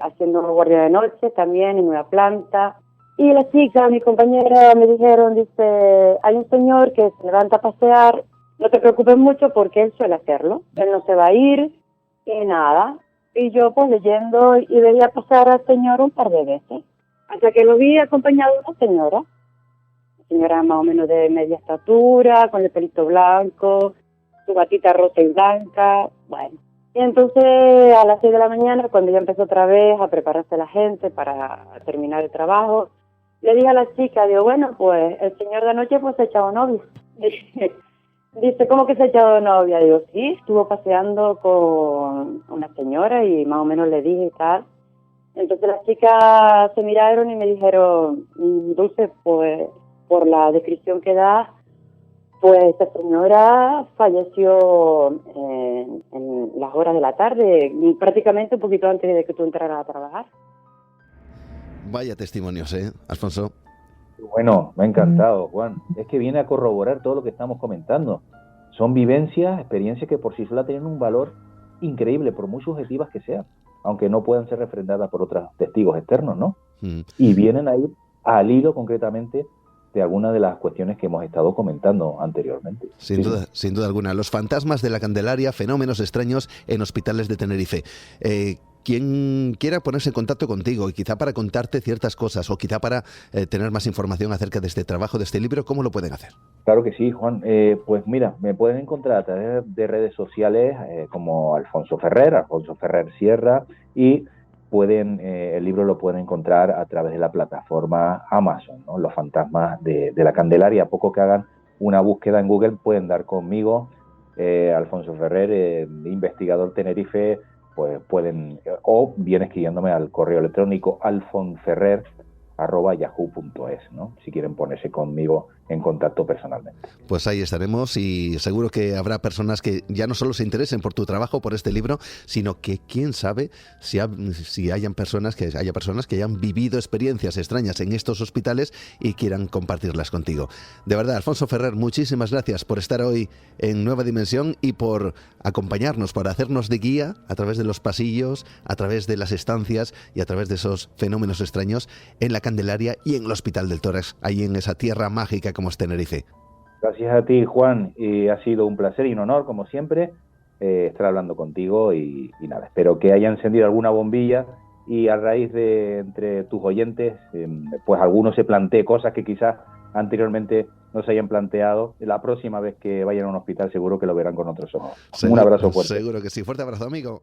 Haciendo guardia de noche también en una planta, y la chica, mi compañera, me dijeron, dice, hay un señor que se levanta a pasear, no te preocupes mucho porque él suele hacerlo, él no se va a ir y nada. Y yo pues leyendo y veía pasar al señor un par de veces, hasta que lo vi acompañado de una señora más o menos de media estatura, con el pelito blanco, su batita rosa y blanca, bueno. Y entonces a las 6 de la mañana, cuando ya empezó otra vez a prepararse la gente para terminar el trabajo, le dije a la chica, digo, bueno, pues el señor de anoche pues se ha echado novia. Dice, ¿cómo que se ha echado novia? Digo, sí, estuvo paseando con una señora y más o menos le dije y tal. Entonces las chicas se miraron y me dijeron, Dulce, pues por la descripción que das, pues esta señora falleció en las horas de la tarde, prácticamente un poquito antes de que tú entraras a trabajar. Vaya testimonios, Alfonso. Bueno, me ha encantado, Juan. Es que viene a corroborar todo lo que estamos comentando. Son vivencias, experiencias que por sí solas tienen un valor increíble, por muy subjetivas que sean, aunque no puedan ser refrendadas por otros testigos externos, ¿no? Y vienen a ir al hilo concretamente de algunas de las cuestiones que hemos estado comentando anteriormente. Sin duda alguna. Los fantasmas de la Candelaria, fenómenos extraños en hospitales de Tenerife. Quien quiera ponerse en contacto contigo y quizá para contarte ciertas cosas o quizá para tener más información acerca de este trabajo, de este libro, ¿cómo lo pueden hacer? Claro que sí, Juan. Pues mira, me pueden encontrar a través de redes sociales como Alfonso Ferrer Sierra, y el libro lo pueden encontrar a través de la plataforma Amazon, ¿no? Los fantasmas de la Candelaria. A poco que hagan una búsqueda en Google pueden dar conmigo, Alfonso Ferrer, investigador Tenerife, pues pueden, o bien escribiéndome al correo electrónico alfonferrer@yahoo.es, ¿no? Si quieren ponerse conmigo en contacto personalmente. Pues ahí estaremos, y seguro que habrá personas que ya no solo se interesen por tu trabajo, por este libro, sino que quién sabe si haya personas que hayan vivido experiencias extrañas en estos hospitales y quieran compartirlas contigo. De verdad, Alfonso Ferrer, muchísimas gracias por estar hoy en Nueva Dimensión y por acompañarnos, por hacernos de guía a través de los pasillos, a través de las estancias y a través de esos fenómenos extraños en la Candelaria y en el Hospital del Tórax, ahí en esa tierra mágica como es Tenerife. Gracias a ti, Juan, y ha sido un placer y un honor, como siempre, estar hablando contigo y nada, espero que haya encendido alguna bombilla y a raíz de entre tus oyentes, pues algunos se planteen cosas que quizás anteriormente no se hayan planteado. La próxima vez que vayan a un hospital seguro que lo verán con otros ojos. Un abrazo fuerte. Seguro que sí. Fuerte abrazo, amigo.